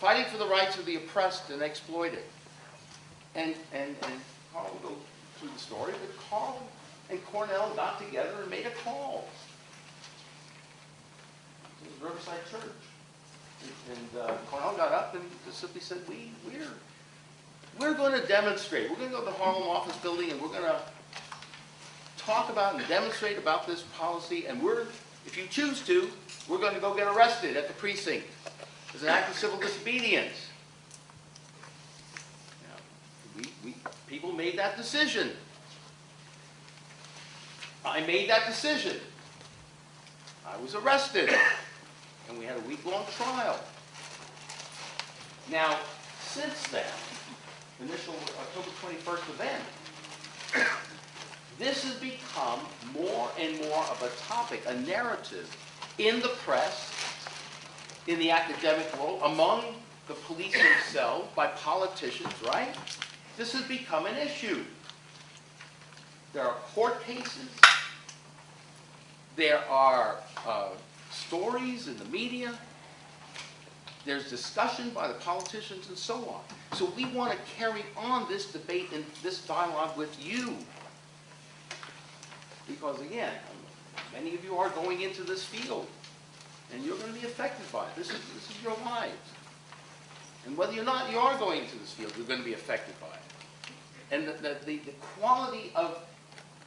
fighting for the rights of the oppressed and exploited. And Carl will go through the story, but Carl and Cornell got together and made a call. It was Riverside Church. And Cornell got up and just simply said, we're going to demonstrate. We're going to go to the Harlem office building and we're going to talk about and demonstrate about this policy. And if you choose to, we're going to go get arrested at the precinct as an act of civil disobedience. People made that decision. I made that decision. I was arrested. And we had a week-long trial. Now, since then, initial October 21st event, this has become more and more of a topic, a narrative in the press, in the academic world, among the police themselves, by politicians, right? This has become an issue. There are court cases. There are stories in the media. There's discussion by the politicians and so on. So we want to carry on this debate and this dialogue with you. Because again, many of you are going into this field and you're going to be affected by it. This is your lives. And whether you're not, you are going into this field, you're going to be affected by it. And the quality of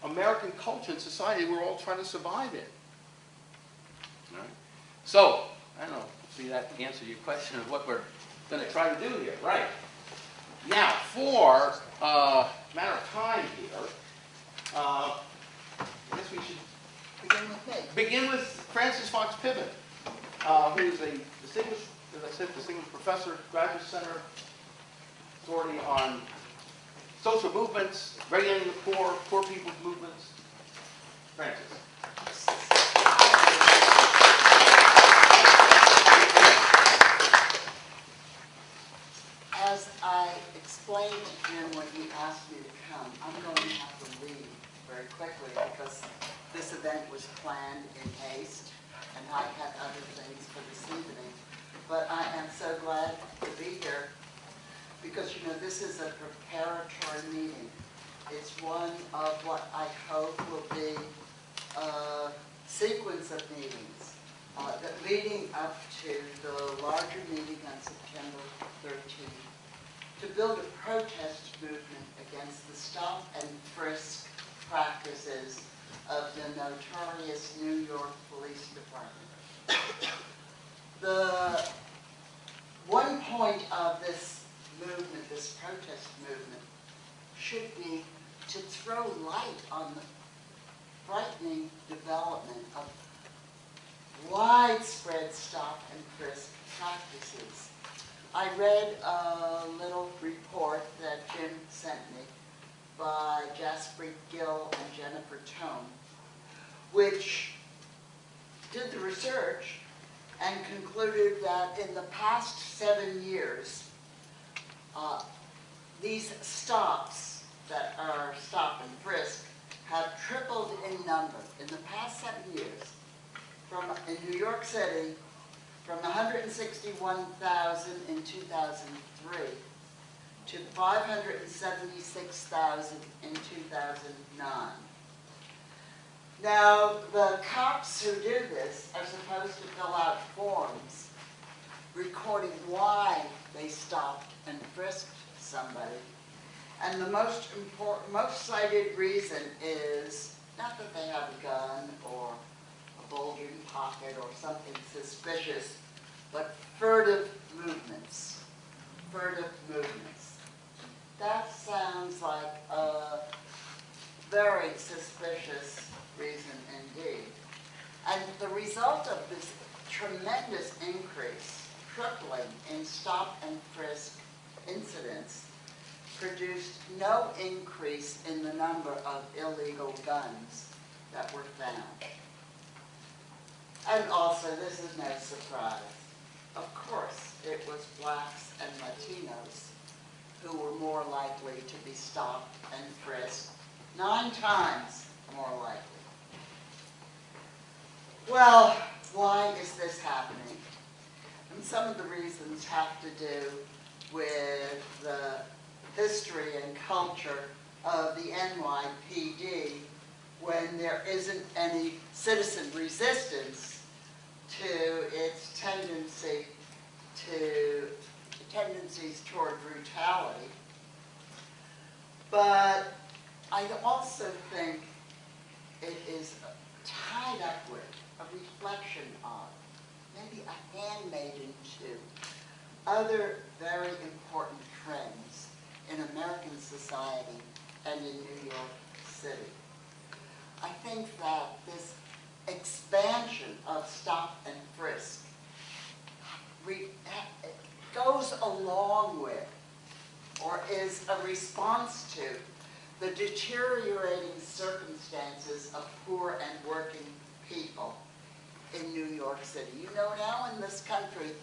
American culture and society, we're all trying to survive it. All right? So, I don't know, see that answer your question of what we're going to try to do here. Right. Now, for a matter of time here, I guess we should begin with Francis Fox Piven, who is a distinguished, as I said, distinguished professor, graduate center, authority on social movements, regulating the poor people's movements. Francis. As I explained to him when he asked me to come, I'm going to have to leave very quickly because this event was planned in haste and I had other things for this evening. But I am so glad to be here because, you know, this is a preparatory meeting. It's one of what I hope will be a sequence of meetings leading up to the larger meeting on September 13th to build a protest movement against the stop and frisk practices of the notorious New York Police Department. The one point of this movement, this protest movement, should be to throw light on the frightening development of widespread stop and frisk practices. I read a little report that Jim sent me by Jaspreet Gill and Jennifer Tone, which did the research and concluded that in the past 7 years, these stops that are stop and frisk have tripled in number in the past 7 years. In New York City, from 161,000 in 2003 to 576,000 in 2009. Now, the cops who do this are supposed to fill out forms recording why they stopped and frisked somebody. And the most cited reason is not that they have a gun or a bulging pocket or something suspicious, but furtive movements. Furtive movements. That sounds like a very suspicious reason indeed. And the result of this tremendous increase, tripling in stop and frisk incidents, produced no increase in the number of illegal guns that were found. And also, this is no surprise. Of course, it was blacks and Latinos who were more likely to be stopped and frisked, 9 times more likely. Well, why is this happening? And some of the reasons have to do with the history and culture of the NYPD when there isn't any citizen resistance to its tendencies toward brutality. But I also think it is tied up with a reflection on, maybe a handmaiden to, other very important trends in American society and in New York City. I think that this expansion of stop and frisk goes along with, or is a response to, the deteriorating circumstances of poor and working people in New York City. You know, now in this country,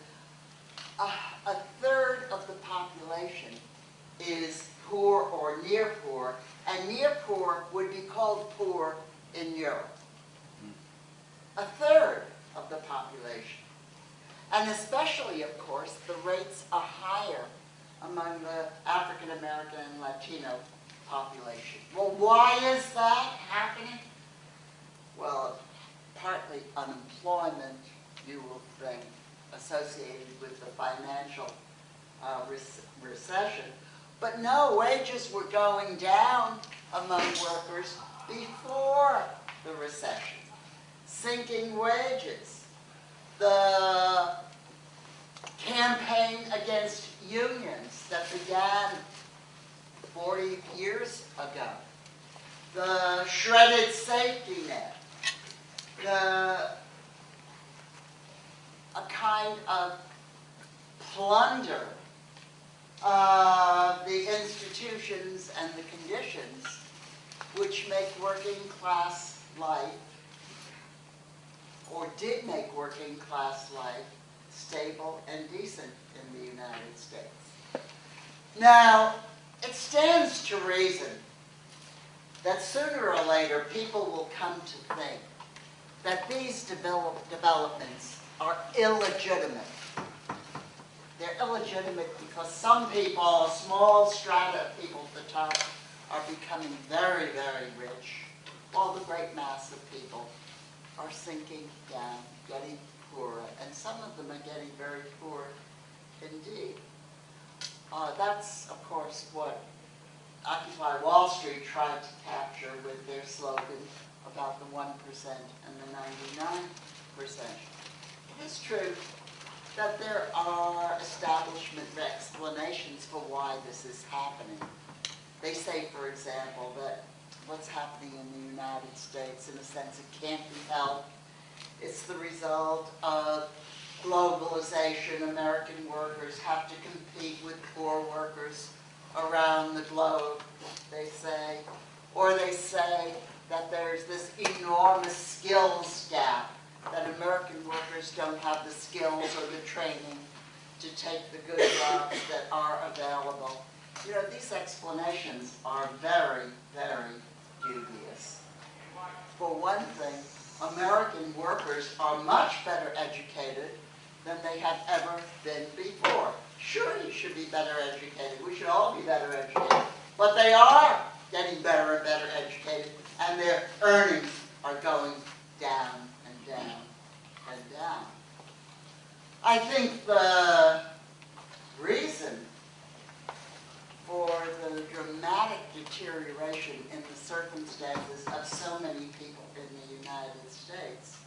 a third of the population is poor or near poor, and near poor would be called poor in Europe. A third of the population. And especially, of course, the rates are higher among the African American and Latino population. Well, why is that happening? Well, partly unemployment, you will think, associated with the financial recession. But no, wages were going down among workers before the recession. Sinking wages. The campaign against unions that began 40 years ago. The shredded safety net. A kind of plunder of the institutions and the conditions which make working class life, or did make working class life, stable and decent in the United States. Now, it stands to reason that sooner or later people will come to think that these developments are illegitimate. They're illegitimate because some people, a small strata of people at the top, are becoming very, very rich, while the great mass of people are sinking down, getting poorer, and some of them are getting very poor indeed. That's, of course, what Occupy Wall Street tried to capture with their slogan about the 1% and the 99%. It is true that there are establishment explanations for why this is happening. They say, for example, that what's happening in the United States, in a sense, it can't be helped. It's the result of globalization. American workers have to compete with poor workers around the globe, they say. Or they say that there's this enormous skills gap, that American workers don't have the skills or the training to take the good jobs that are available. You know, these explanations are very, very dubious. For one thing, American workers are much better educated than they have ever been before. Sure, you should be better educated. We should all be better educated. But they are getting better and better educated, and their earnings are going down and down and down. I think the reason for the dramatic deterioration in the circumstances of so many people in the United States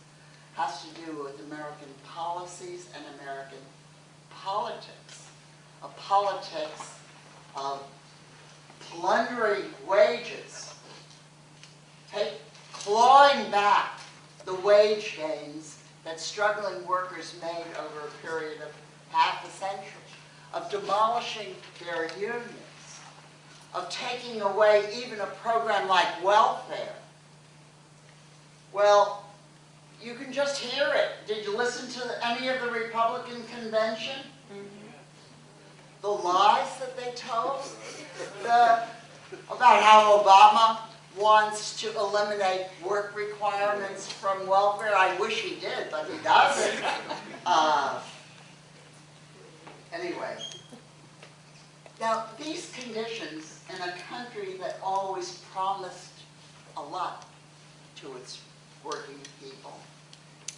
has to do with American policies and American politics. A politics of plundering wages, clawing back the wage gains that struggling workers made over a period of half a century, of demolishing their unions, of taking away even a program like welfare. Well, you can just hear it. Did you listen to any of the Republican convention? The lies that they told about how Obama wants to eliminate work requirements from welfare. I wish he did, but he doesn't. these conditions in a country that always promised a lot to its working people,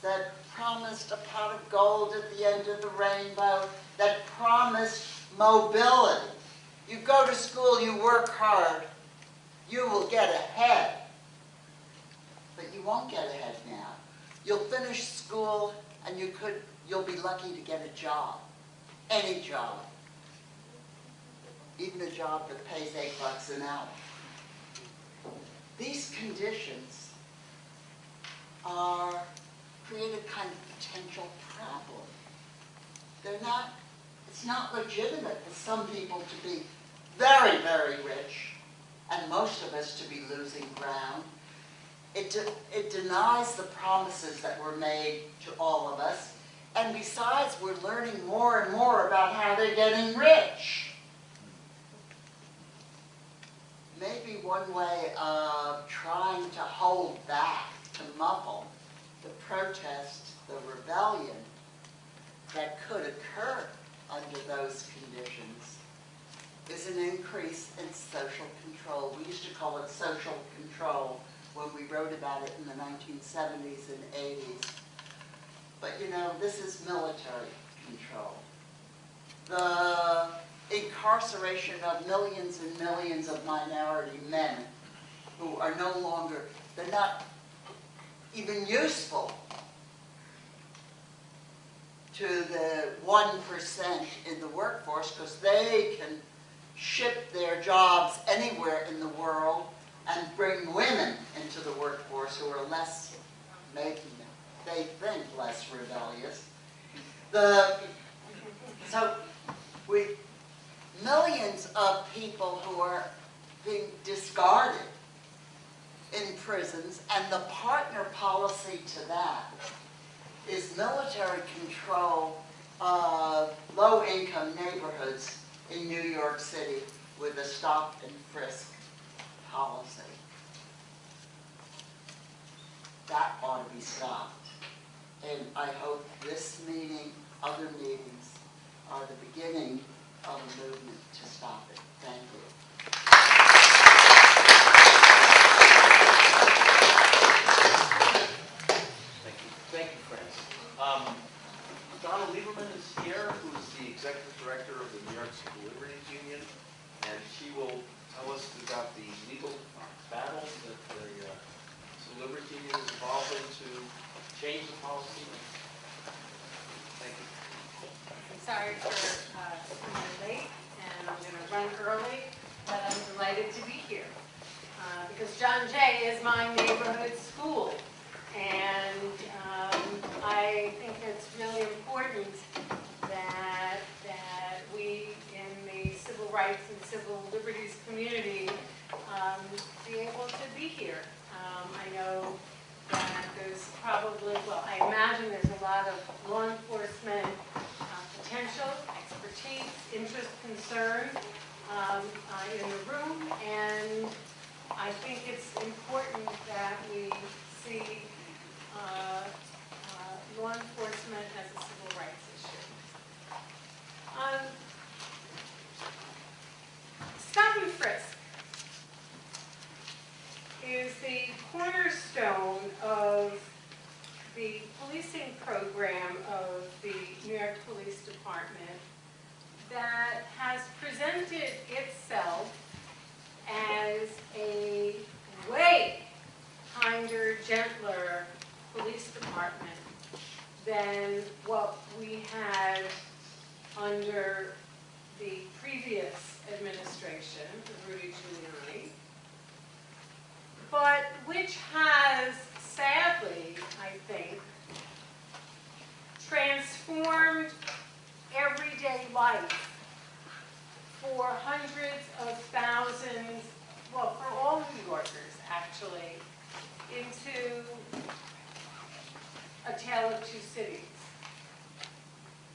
that promised a pot of gold at the end of the rainbow, that promised mobility. You go to school, you work hard, you will get ahead. But you won't get ahead now. You'll finish school and you'll be lucky to get a job. Any job. Even a job that pays $8 an hour. These conditions create a kind of potential problem. It's not legitimate for some people to be very, very rich, and most of us to be losing ground. It denies the promises that were made to all of us, and besides, we're learning more and more about how they're getting rich. Maybe one way of trying to hold back, to muffle the protest, the rebellion that could occur under those conditions is an increase in social control. We used to call it social control when we wrote about it in the 1970s and 80s. But you know, this is military control. The incarceration of millions and millions of minority men who are no longer, they're not even useful to the 1% in the workforce because they can ship their jobs anywhere in the world and bring women into the workforce who are less, maybe they think less rebellious. Millions of people who are being discarded in prisons, and the partner policy to that is military control of low-income neighborhoods in New York City with a stop and frisk policy. That ought to be stopped. And I hope this meeting, other meetings, are the beginning of a movement to stop it. Thank you. Thank you, friends. Donna Lieberman is here, who is the Executive Director of the New York Civil Liberties Union, and she will tell us about the legal battle that the Civil Liberties Union is involved in to change the policy. Thank you. I'm sorry for being late, and I'm going to run early, but I'm delighted to be here. Because Jon Jay is my neighborhood school, and I think it's really important that we in the civil rights and civil liberties community be able to be here. I know that there's probably, well, I imagine there's a lot of law enforcement potential, expertise, interest, concern in the room, and I think it's important that we see law enforcement as a civil rights issue. Stop and frisk is the cornerstone of the policing program of the New York Police Department that has presented itself as a way kinder, gentler police department than what we had under the previous administration of Rudy Giuliani, but which has, sadly, I think, transformed everyday life for hundreds of thousands, well, for all New Yorkers, actually, into a tale of two cities.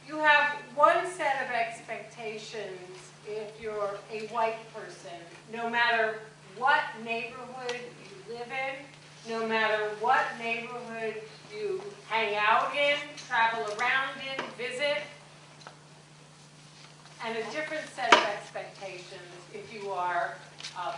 You have one set of expectations if you're a white person, no matter what neighborhood you live in, no matter what neighborhood you hang out in, travel around in, visit, and a different set of expectations expectations if you are a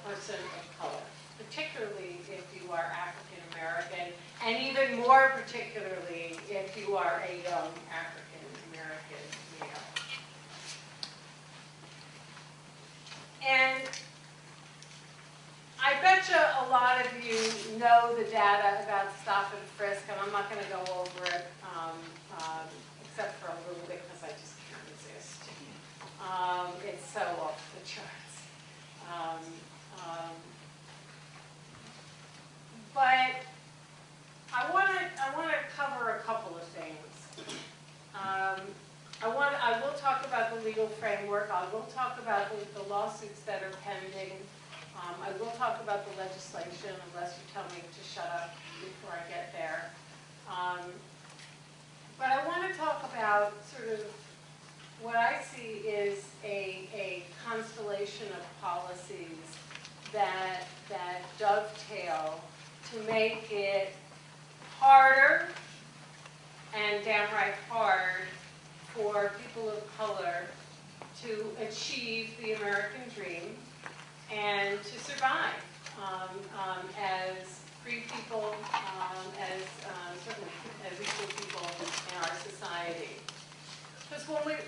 person of color, particularly if you are African American, and even more particularly if you are a young African American male. And I bet you a lot of you know the data about stop and frisk, and I'm not going to go over it except for a little bit because I just can't resist. It's so off the charts. But I want to cover a couple of things. I will talk about the legal framework. I will talk about the lawsuits that are pending. I will talk about the legislation, unless you tell me to shut up before I get there. But I want to talk about sort of what I see is a constellation of policies that dovetail to make it harder and downright hard for people of color to achieve the American dream and to survive as free people, certainly as equal people in our society. Because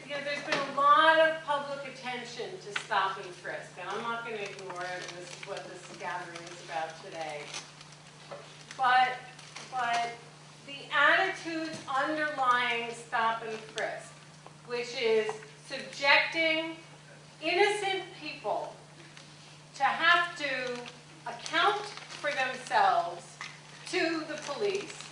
there's been a lot of public attention to stop and frisk, and I'm not going to ignore it, and this is what this gathering is about today. But the attitudes underlying stop and frisk, which is subjecting innocent people to have to account for themselves to the police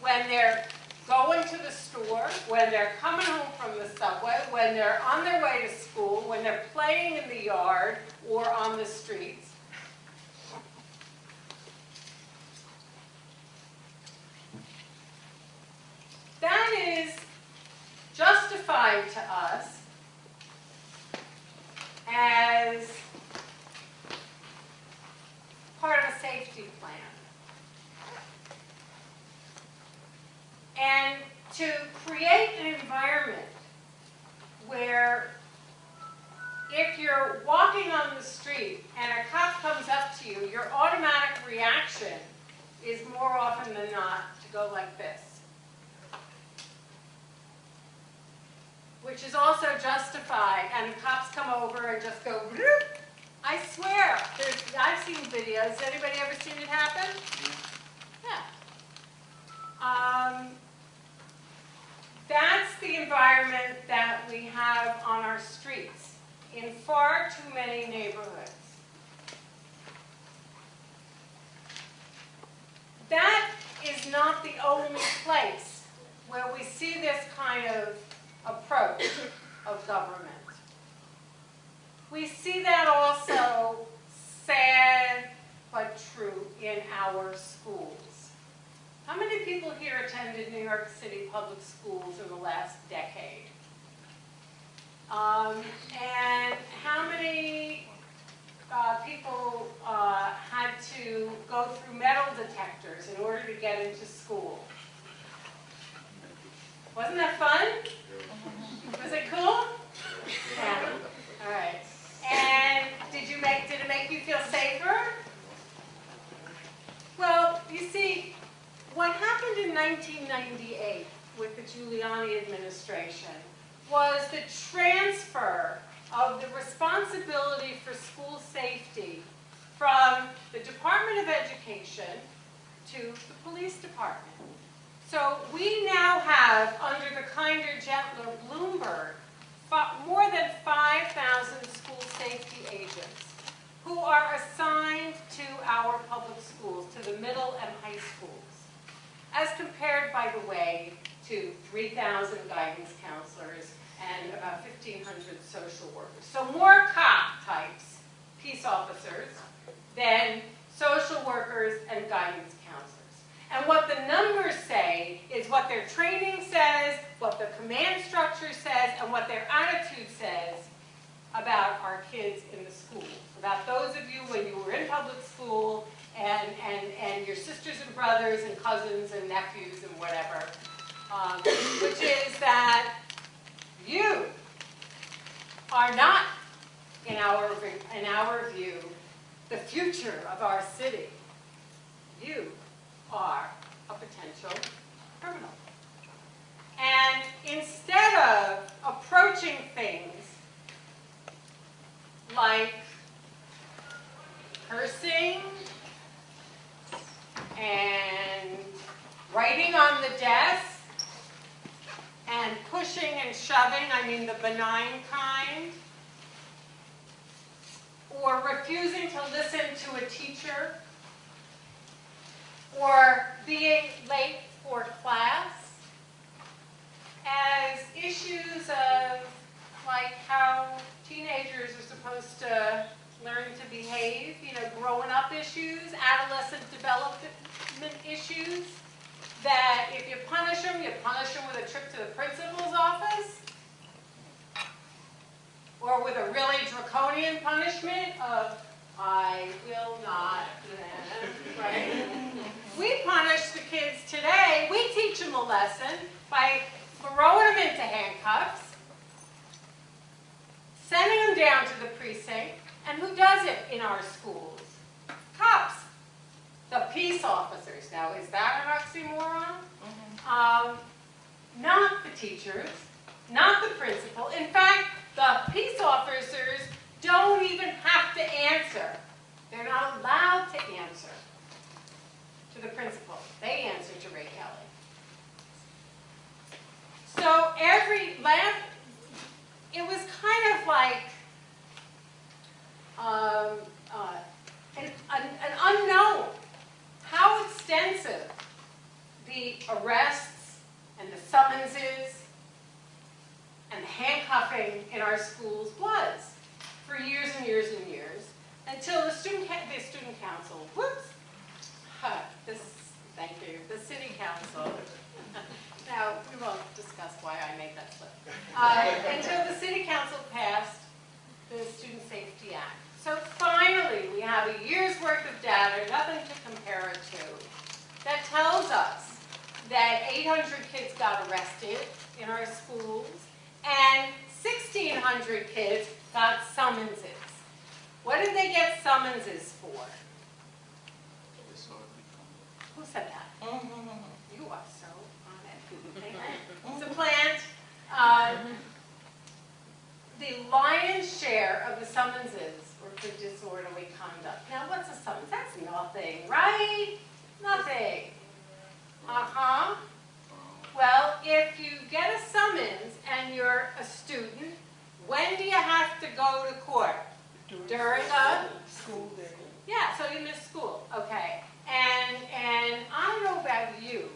when they're going to the store, when they're coming home from the subway, when they're on their way to school, when they're playing in the yard or on the streets. That is justified to us as part of a safety plan. And to create an environment where if you're walking on the street and a cop comes up to you, your automatic reaction is more often than not to go like this. Which is also justified, and cops come over and just go, bloop. I swear, I've seen videos. Anybody ever seen it happen? Yeah. That's the environment that we have on our streets in far too many neighborhoods. That is not the only place where we see this kind of approach of government. We see that also, sad but true, in our schools. How many people here attended New York City public schools in the last decade? And how many people had to go through metal detectors in order to get into school? Wasn't that fun? Was it cool? Yeah. All right. And did it make you feel safer? Well, you see, what happened in 1998 with the Giuliani administration was the transfer of the responsibility for school safety from the Department of Education to the police department. So we now have, under the kinder, gentler Bloomberg, more than 5,000 school safety agents who are assigned to our public schools, to the middle and high schools, as compared, by the way, to 3,000 guidance counselors and about 1,500 social workers. So more cop types, peace officers, than social workers and guidance counselors. And what the numbers say is what their training says, what the command structure says, and what their attitude says about our kids in the school. About those of you when you were in public school, and your sisters and brothers and cousins and nephews and whatever, which is that you are not in our view, the future of our city, you are a potential criminal. And instead of approaching things like cursing and writing on the desk and pushing and shoving, I mean the benign kind, or refusing to listen to a teacher, or being late for class, as issues of like how teenagers are supposed to learn to behave, you know, growing up issues, adolescent development issues, that if you punish them with a trip to the principal's office, or with a really draconian punishment of, I will not, right? We punish the kids today, we teach them a lesson by throwing them into handcuffs, sending them down to the precinct, and who does it in our schools? Cops. The peace officers. Now, is that an oxymoron? Not the teachers, not the principal. In fact, the peace officers don't even have to answer. They're not allowed to answer to the principal. They answer to Ray Kelly. So it was kind of like an unknown how extensive the arrests and the summonses and the handcuffing in our schools was for years and years and years, until the student council, thank you, the city council. Now, we won't discuss why I made that slip. Until the city council passed the Student Safety Act. So finally, we have a year's worth of data, nothing to compare it to, that tells us that 800 kids got arrested in our schools and 1,600 kids got summonses. What did they get summonses for? Who said that? You are so on it. Supplant. The lion's share of the summonses were for disorderly conduct. Now, what's a summons? That's nothing, right? Nothing. Well, if you get a summons and you're a student, when do you have to go to court? During a school day. Yeah, so you miss school. Okay. And I don't know about you,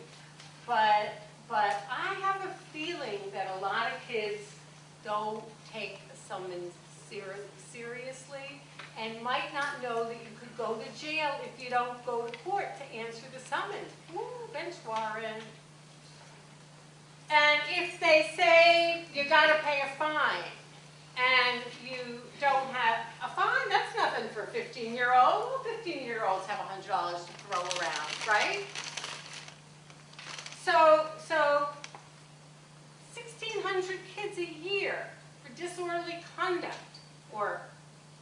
but I have a feeling that a lot of kids don't take a summons seriously and might not know that you could go to jail if you don't go to court to answer the summons. Ooh, bench warrant. And if they say you got to pay a fine and you don't have a fine, that's nothing for a 15-year-old. Well, 15-year-olds have $100 to throw around, right? So 1,600 kids a year for disorderly conduct, or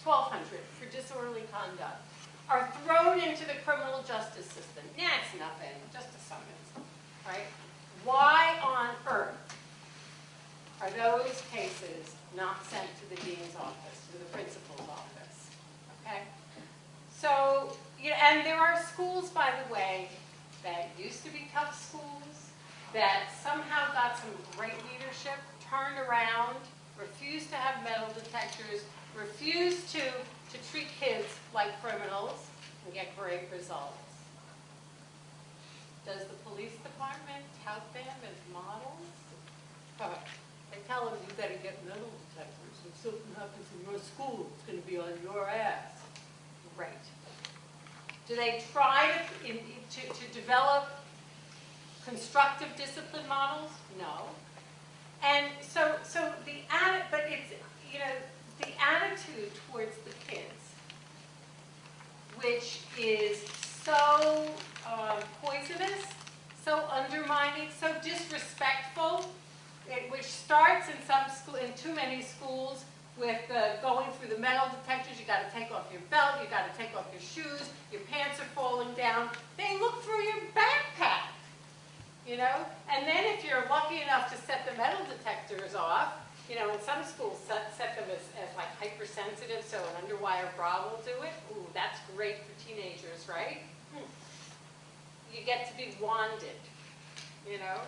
1,200 for disorderly conduct, are thrown into the criminal justice system. Yeah, it's nothing, just a summons, right? Why on earth are those cases not sent to the dean's office, to the principal's office? Okay? So, and there are schools, by the way, that used to be tough schools, that somehow got some great leadership, turned around, refused to have metal detectors, refused to treat kids like criminals, and get great results. Does the police department tout them as models? They tell them you better get metal detectors. If something happens in your school, it's going to be on your ass. Great. Do they try to develop constructive discipline models? No. And so the attitude towards the kids, which is so poisonous, so undermining, so disrespectful, which starts in too many schools with going through the metal detectors. You got to take off your belt, you got to take off your shoes, your pants are falling down. They look through your backpack, you know? And then if you're lucky enough to set the metal detectors off, you know, and some schools set them as like hypersensitive, so an underwire bra will do it. Ooh, that's great for teenagers, right? You get to be wanded, you know?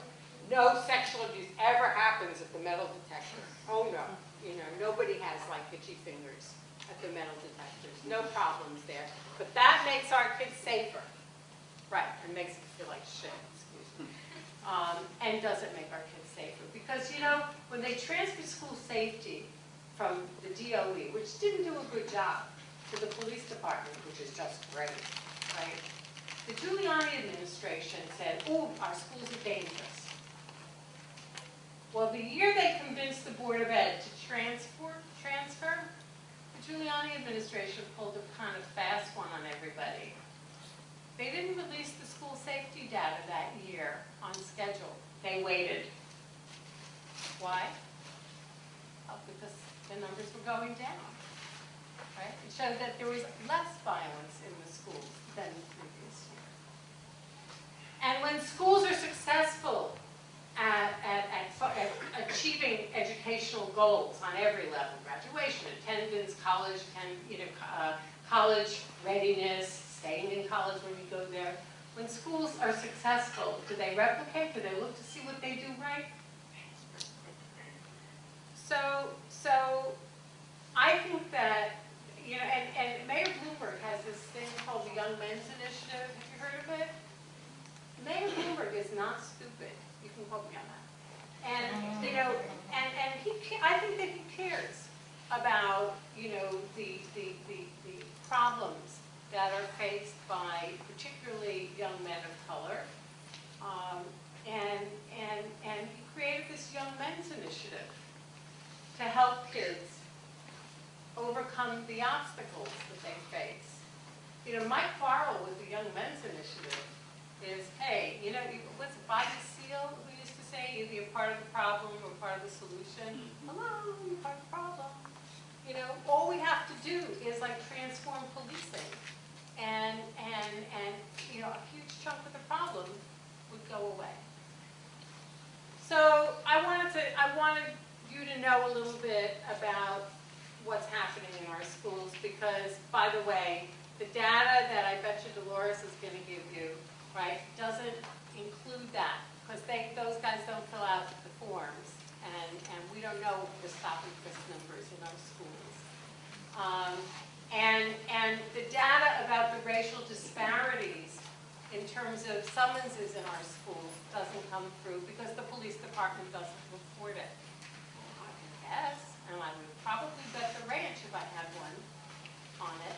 No sexual abuse ever happens at the metal detector. Oh no, you know, nobody has like itchy fingers at the metal detectors. No problems there. But that makes our kids safer. Right, and makes them feel like shit, excuse me. And doesn't make our kids safer. Because, you know, when they transfer school safety from the DOE, which didn't do a good job, to the police department, which is just great, right? The Giuliani administration said, ooh, our schools are dangerous. Well, the year they convinced the Board of Ed to transfer, the Giuliani administration pulled a kind of fast one on everybody. They didn't release the school safety data that year on schedule. They waited. Why? Oh, because the numbers were going down. Right? It showed that there was less violence in the schools than the previous year. And when schools are successful at achieving educational goals on every level, graduation, attendance, college, college readiness, staying in college when you go there. When schools are successful, do they replicate? Do they look to see what they do right? So I think that, you know, and Mayor Bloomberg has this thing called the Young Men's Initiative. Have you heard of it? Mayor Bloomberg is not stupid. You can quote me on that. And, you know, and I think that he cares about, you know, the problems that are faced by particularly young men of color. And he created this Young Men's Initiative to help kids overcome the obstacles that they face. You know, my quarrel with the Young Men's Initiative is, hey, you know, what's it, body seal, we used to say, either you're part of the problem or part of the solution. Hello, you're part of the problem. You know, all we have to do is like transform policing. And you know, a huge chunk of the problem would go away. So I wanted you to know a little bit about what's happening in our schools, because, by the way, the data that I bet you Dolores is going to give you, right, doesn't include that, because those guys don't fill out the forms, and we don't know the stop and frisk numbers in our schools. And the data about the racial disparities in terms of summonses in our schools doesn't come through because the police department doesn't report it. I can guess, and I would probably bet the ranch if I had one on it,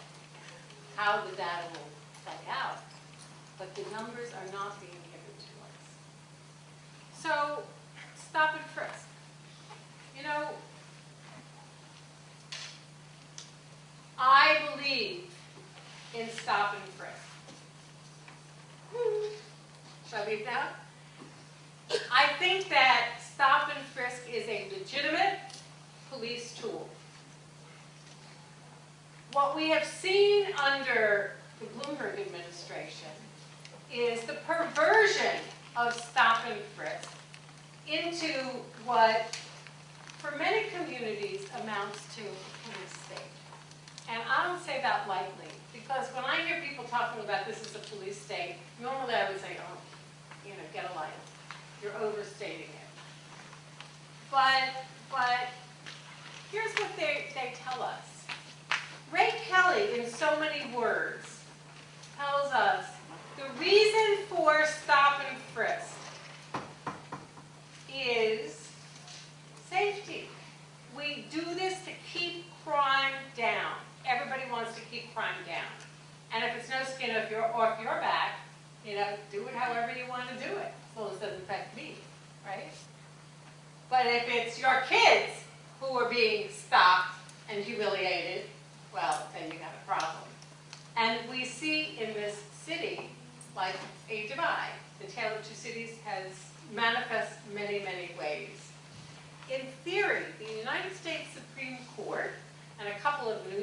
how the data will play out. But the numbers are not being given to us. So, stop and frisk. You know, I believe in stop and frisk. Shall I leave now? I think that stop and frisk is a legitimate police tool. What we have seen under the Bloomberg administration is the perversion of stop and frisk into what, for many communities, amounts to a police state. And I don't say that lightly, because when I hear people talking about this as a police state, normally I would say, oh, you know, get a life. You're overstating it. But here's what they tell us. Ray Kelly, in so many words, tells us the reason for stop and frisk is safety. We do this to keep crime down. Everybody wants to keep crime down. And if it's no skin off your back, you know, do it however you want to do it, as long as it doesn't affect me, right? But if it's your kids who are being stopped and humiliated, well, then you got a problem. And we see in this city, like a divide. The Tale of Two Cities has manifest many, many ways. In theory, the United States Supreme Court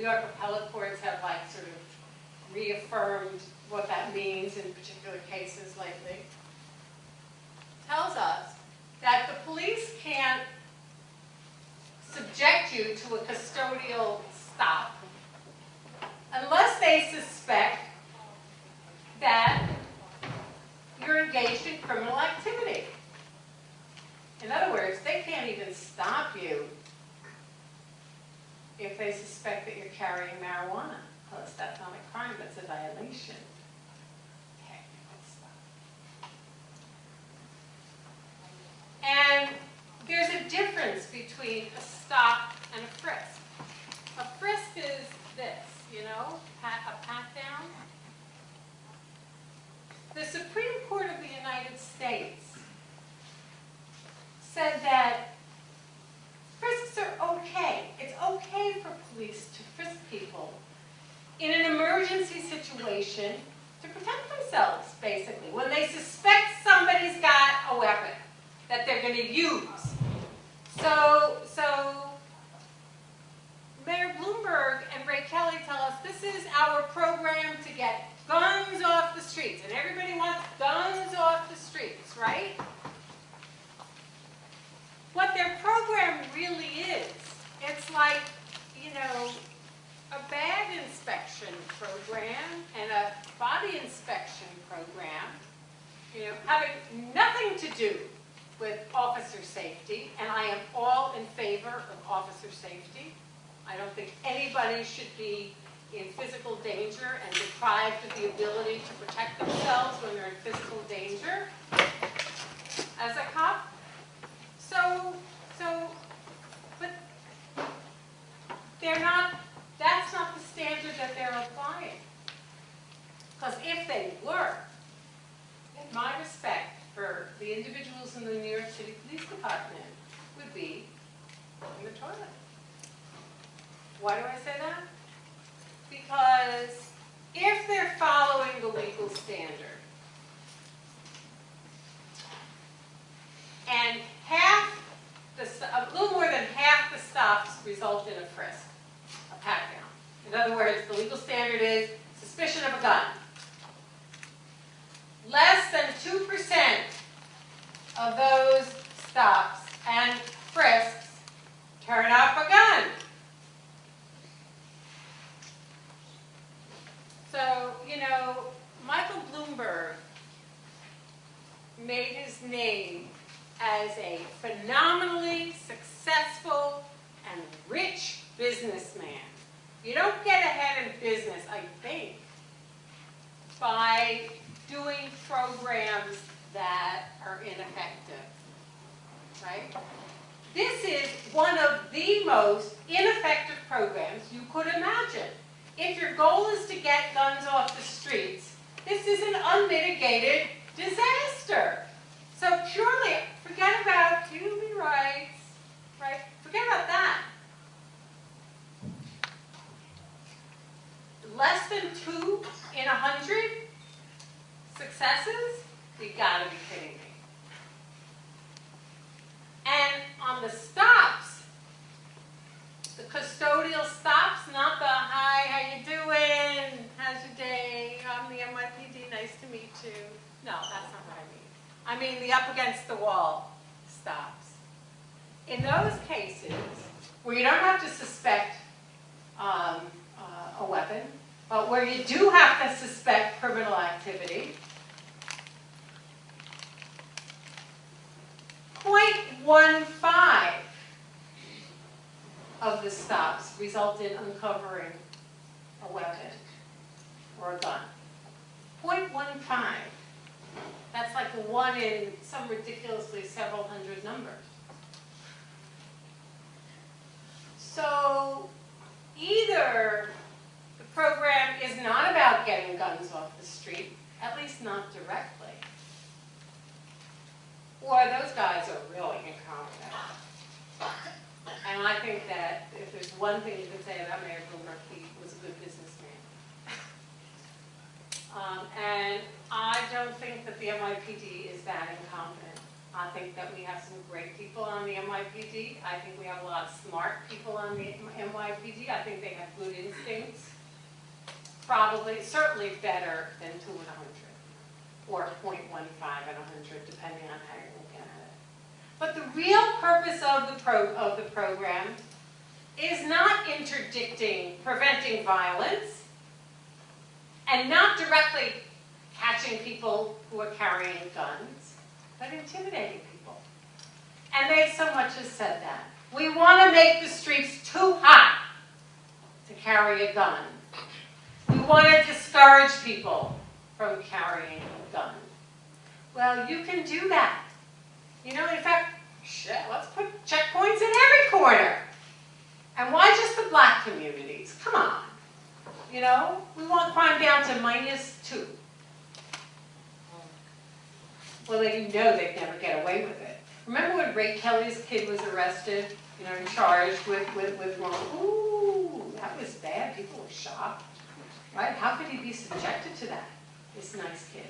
New York appellate courts have like sort of reaffirmed what that means in particular cases lately, tells us that the police can't subject you to a custodial stop unless they suspect that you're engaged in criminal activity. In other words, they can't even stop you if they suspect that you're carrying marijuana, because that's not a crime, that's a violation. Technical stop. And there's a difference between a stop and a frisk. A frisk is this, you know, a pat down. The Supreme Court of the United States said that frisks are okay. It's okay for police to frisk people in an emergency situation to protect themselves, basically. When they suspect somebody's got a weapon that they're going to use. So Mayor Bloomberg and Ray Kelly tell us this is our program to get guns off the streets. And everybody wants guns off the streets, right? What their program really is, it's like, you know, a bag inspection program and a body inspection program, you know, having nothing to do with officer safety, and I am all in favor of officer safety. I don't think anybody should be in physical danger and deprived of the ability to protect themselves when they're in physical danger as a cop. But they're not, that's not the standard that they're applying. Because if they were, then my respect for the individuals in the New York City Police Department would be in the toilet. Why do I say that? Because if they're following the legal standard, and a little more than half the stops result in a frisk, a pat down. In other words, the legal standard is suspicion of a gun. Less than 2% of those stops and frisks turn up a gun. So, you know, Michael Bloomberg made his name as a phenomenally successful and rich businessman. You don't get ahead in business, I think, by doing programs that are ineffective, right? This is one of the most ineffective programs you could imagine. If your goal is to get guns off the streets, this is an unmitigated disaster. So purely, forget about human rights, right? Forget about that. Less than 2 in 100 successes? You gotta be kidding me. And on the stops, the custodial stops, not the hi, how you doing? How's your day? I'm the NYPD, nice to meet you. No, that's not what I mean. I mean the up against the wall stops. In those cases, where you don't have to suspect a weapon, but where you do have to suspect criminal activity, 0.15 of the stops result in uncovering a weapon or a gun. 0.15. That's like 1 in some ridiculously several hundred numbers. So either the program is not about getting guns off the street, at least not directly, or those guys are really incompetent. And I think that if there's one thing you can say about Mayor Bloomberg, he was a good businessman. And I don't think that the NYPD is that incompetent. I think that we have some great people on the NYPD. I think we have a lot of smart people on the NYPD. I think they have good instincts. Probably, certainly better than 2 and 100, or 0.15 and 100, depending on how you're looking at it. But the real purpose of the program is not interdicting, preventing violence, and not directly catching people who are carrying guns, but intimidating people. And they so much as said that. We want to make the streets too hot to carry a gun. We want to discourage people from carrying a gun. Well, you can do that. You know, in fact, shit, let's put checkpoints in every corner. And why just the black communities? Come on. You know, we want crime down to -2. Well, then you know they'd never get away with it. Remember when Ray Kelly's kid was arrested, you know, and charged with wrong? Ooh, that was bad. People were shocked. Right? How could he be subjected to that, this nice kid?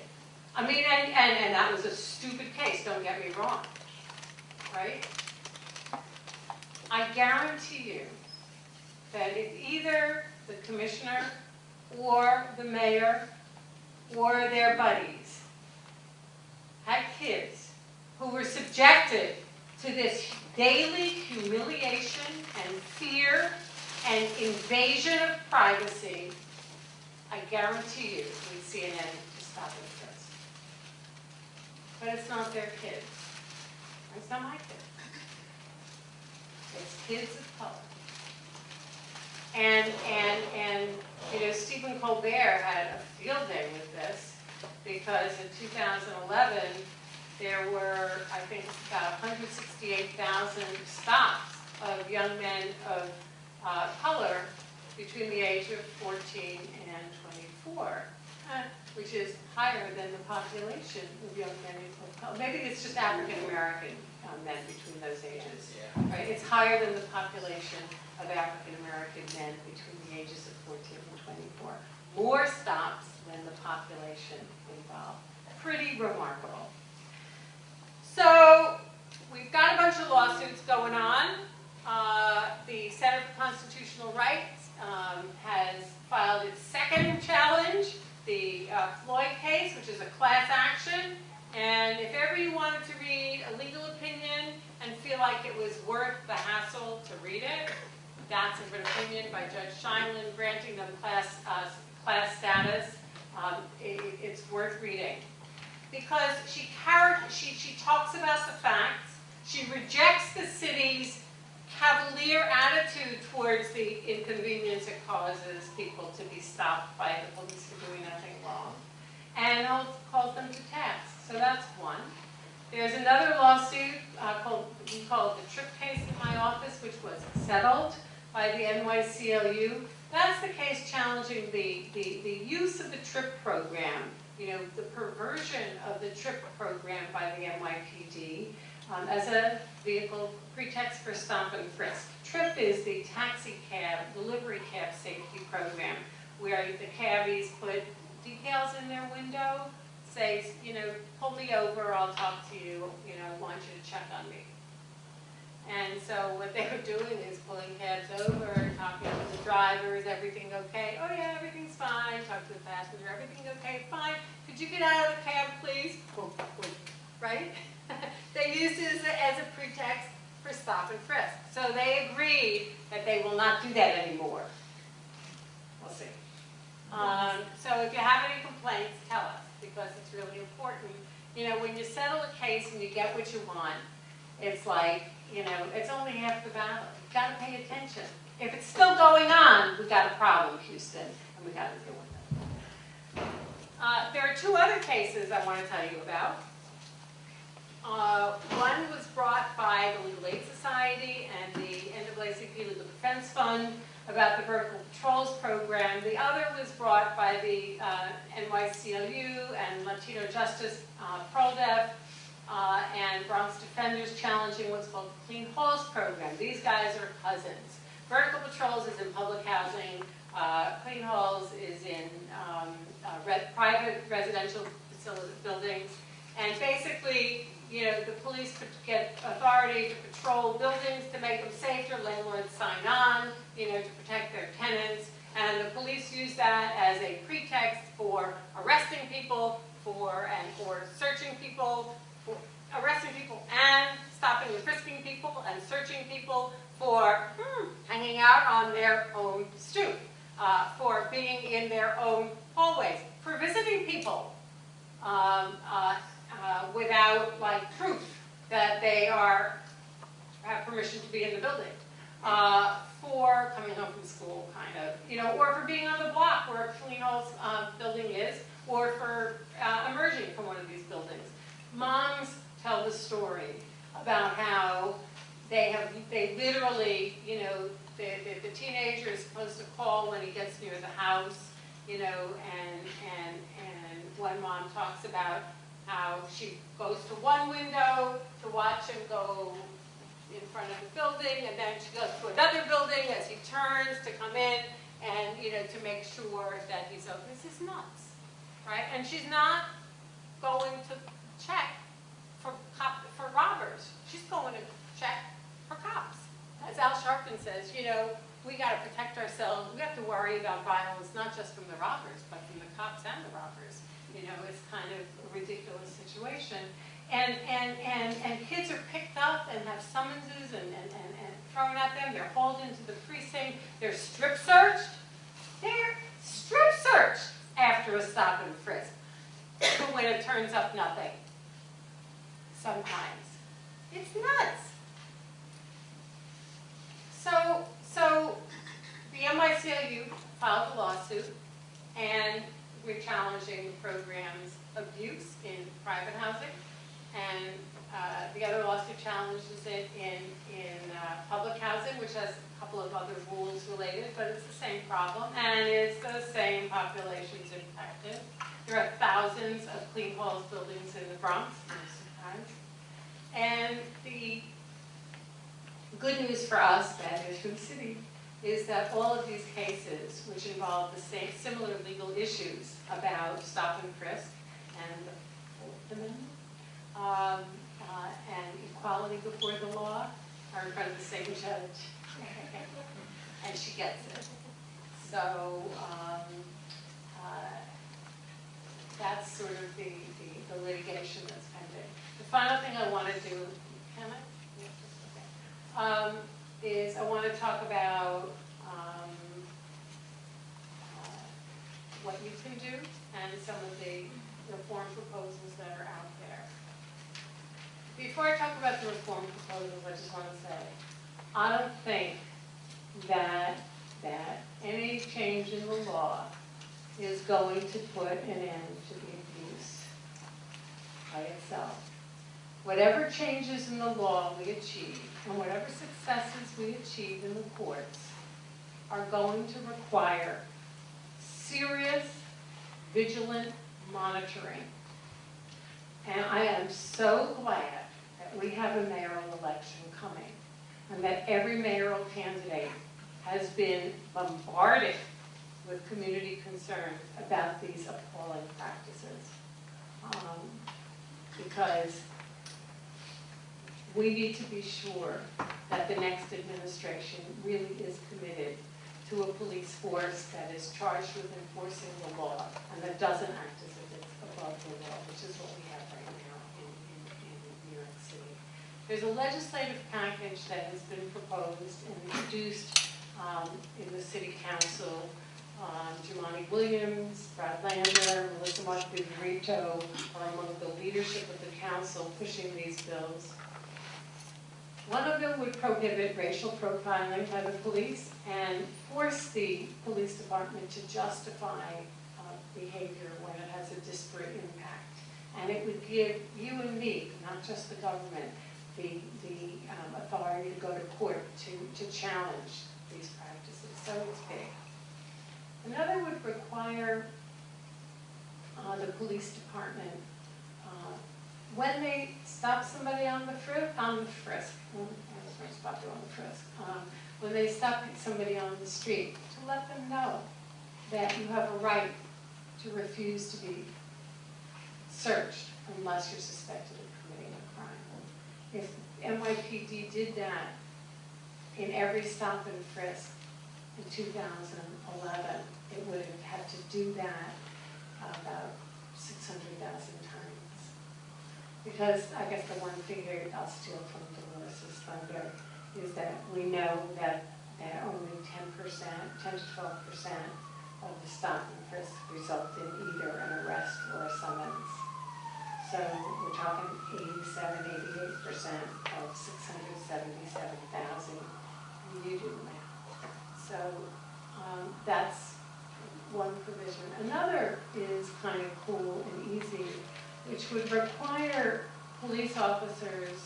I mean, and that was a stupid case, don't get me wrong. Right? I guarantee you that if either the commissioner or the mayor or their buddies had kids who were subjected to this daily humiliation and fear and invasion of privacy, I guarantee you we'd see an end to Stop and Frisk. But it's not their kids. It's not my kids. It's kids of color. And you know, Stephen Colbert had a field day with this because in 2011 there were, I think, about 168,000 stops of young men of color between the age of 14 and 24, which is higher than the population of young men of color. Maybe it's just African American men between those ages. Right? It's higher than the population of African American men between the ages of 14 and 24. More stops than the population involved. Pretty remarkable. So we've got a bunch of lawsuits going on. The Center for Constitutional Rights has filed its second challenge, the Floyd case, which is a class action. And if ever you wanted to read a legal opinion and feel like it was worth the hassle to read it, that's an opinion by Judge Scheinlin granting them class status. It's worth reading because she talks about the facts. She rejects the city's cavalier attitude towards the inconvenience it causes people to be stopped by the police for doing nothing wrong, and calls them to task. So that's one. There's another lawsuit we call the Tripp case in my office, which was settled by the NYCLU. That's the case challenging the use of the Tripp program, you know, the perversion of the Tripp program by the NYPD as a vehicle pretext for stop and frisk. Tripp is the taxi cab, delivery cab safety program, where the cabbies put decals in their window, says, you know, pull me over, I'll talk to you, you know, I want you to check on me. And so what they were doing is pulling cabs over, talking to the drivers, everything okay? Oh yeah, everything's fine. Talk to the passenger, everything okay? Fine. Could you get out of the cab, please? Right? They used it as a pretext for stop and frisk. So they agreed that they will not do that anymore. We'll see. So if you have any complaints, tell us, because it's really important. You know, when you settle a case and you get what you want, it's like, you know, it's only half the battle. You've got to pay attention. If it's still going on, we've got a problem, Houston, and we've got to deal with it. There are two other cases I want to tell you about. One was brought by the Legal Aid Society and the NAACP Legal Defense Fund about the Vertical Patrols program. The other was brought by the NYCLU and Latino Justice ProDef and Bronx Defenders challenging what's called the Clean Halls program. These guys are cousins. Vertical Patrols is in public housing. Clean Halls is in private residential facility buildings. And basically, the police could get authority to patrol buildings to make them safer, landlords sign on, to protect their tenants, and the police use that as a pretext for arresting people, or searching people, for arresting people and stopping and frisking people and searching people for hanging out on their own stoop, for being in their own hallways, for visiting people without proof that they have permission to be in the building, for coming home from school, or for being on the block where a clean building is, or for emerging from one of these buildings. Moms tell the story about how they literally, the teenager is supposed to call when he gets near the house, and one mom talks about how she goes to one window to watch him go in front of the building, and then she goes to another building as he turns to come in, and to make sure that he's open. This is nuts, right? And she's not going to check for robbers. She's going to check for cops. As Al Sharpton says, we got to protect ourselves. We have to worry about violence, not just from the robbers, but from the cops and the robbers. It's kind of a ridiculous situation. And kids are picked up and have summonses and thrown at them. They're hauled into the precinct. They're strip searched. They're strip searched after a stop and frisk when it turns up nothing. Sometimes. It's nuts. So the NYCLU filed a lawsuit, and we're challenging the program's abuse in private housing, and the other lawsuit challenges it in public housing, which has a couple of other rules related, but it's the same problem, and it's the same populations impacted. There are thousands of clean halls buildings in the Bronx, most of the time. And the good news for us, bad news for the city, is that all of these cases, which involve the same similar legal issues about stop and frisk and the Fourth Amendment, and equality before the law, are in front of the same judge, and she gets it. So that's sort of the litigation that's pending. The final thing I want to do, can I? Yeah, okay. Is I want to talk about what you can do and some of the reform proposals that are out there. Before I talk about the reform proposals, I just want to say, I don't think that any change in the law is going to put an end to the abuse by itself. Whatever changes in the law we achieve, and whatever successes we achieve in the courts, are going to require serious, vigilant monitoring. And I am so glad that we have a mayoral election coming, and that every mayoral candidate has been bombarded with community concerns about these appalling practices. Because we need to be sure that the next administration really is committed to a police force that is charged with enforcing the law and that doesn't act as if it's above the law, which is what we have right now in New York City. There's a legislative package that has been proposed and introduced in the City Council. Jumaane Williams, Brad Lander, Melissa Mark-Viverito are among the leadership of the council pushing these bills. One of them would prohibit racial profiling by the police and force the police department to justify behavior when it has a disparate impact. And it would give you and me, not just the government, the authority to go to court to challenge these practices. So it's big. Another would require the police department, when they stop somebody on the frisk, when they stop somebody on the street, to let them know that you have a right to refuse to be searched unless you're suspected of committing a crime. if NYPD did that in every stop and frisk in 2011, it would have had to do that about 600,000 times. Because I guess the one figure I'll steal from Dolores' thunder is that we know that only 10%, 10 to 12% of the stop and frisk result in either an arrest or a summons. So we're talking 87, 88% of 677,000. You do the math. So that's one provision. Another is kind of cool and easy, which would require police officers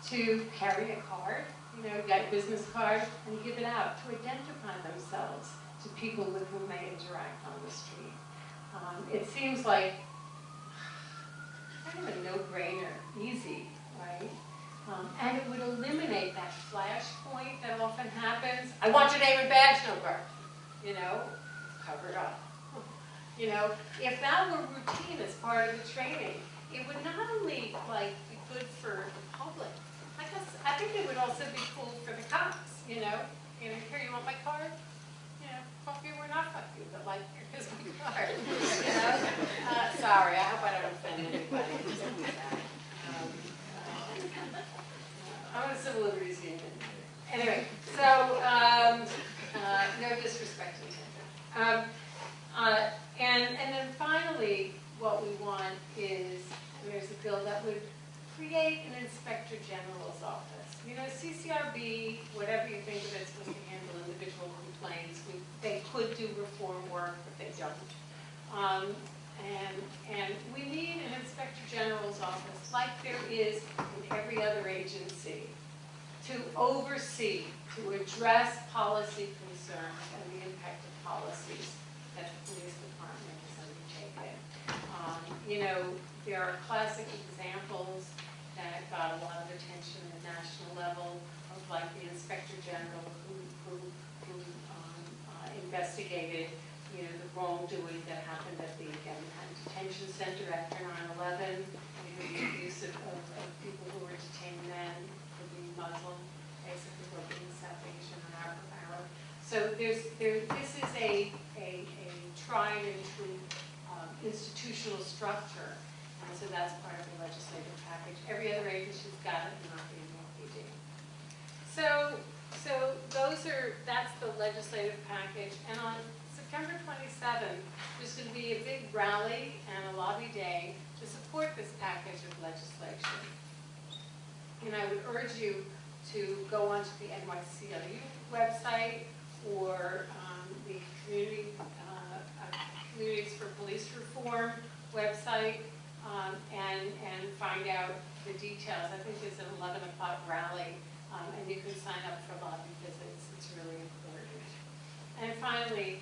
to carry a card, you know, you got a business card, and give it out to identify themselves to people with whom they interact on the street. It seems like kind of a no-brainer, easy, right? And it would eliminate that flashpoint that often happens. I want your name and badge number, you know, cover it up. You know, if that were routine as part of the training, it would not only like be good for the public. I think it would also be cool for the cops. You know, here you want my card? You know, fuck you or not fuck you, but like here's my card. You know, sorry, I hope I don't offend anybody. I'm a civil liberties union. Anyway, so no disrespect to the and then finally, what we want is, there's a bill that would create an Inspector General's office. You know, CCRB, whatever you think of it, it's supposed to handle individual complaints. They could do reform work, but they don't. And we need an Inspector General's office, like there is in every other agency, to oversee, to address policy concerns and the impact of policies that the police department has undertaken. You know, there are classic examples that got a lot of attention at the national level of like the Inspector General who investigated, you know, the wrongdoing that happened at the Manhattan Detention Center after 9/11, the abuse of people who were detained then for being Muslim, basically for being South Asian or Arab. So this is a tried and true institutional structure, and so that's part of the legislative package. Every other agency's got it, not the NYPD. So that's the legislative package, and on September 27th, there's going to be a big rally and a lobby day to support this package of legislation. And I would urge you to go onto the NYCLU website or the Communities for Police Reform website and find out the details. I think there's an 11 o'clock rally, and you can sign up for lobby visits. It's really important. And finally,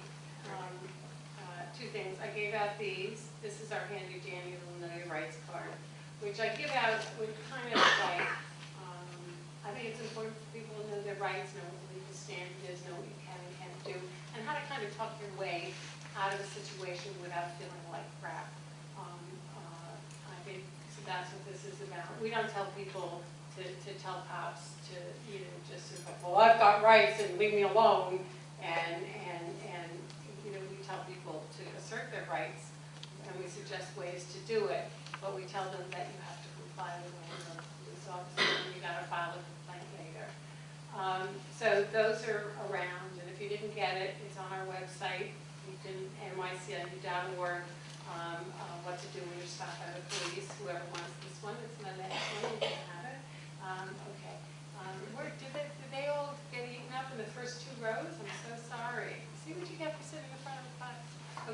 two things. I gave out these. This is our handy dandy little Know Your Rights card, which I give out with kind of like, I think it's important for people to know their rights, know what the legal standard is, know what you can and can't do, and how to kind of talk your way out of a situation without feeling like crap. I think so that's what this is about. We don't tell people to tell cops to, you know, just sort of like, well, I've got rights and leave me alone, and you know, we tell people to assert their rights, and we suggest ways to do it, but we tell them that you have to comply with the police officer, and you got to file a complaint later. So those are around, and if you didn't get it, it's on our website. You can nyclu.org. What to do when you're stopped by the police. Whoever wants this one, it's my next one. You can have it. Okay. Did they all get eaten up in the first two rows? I'm so sorry. See what you get for sitting in front of the class.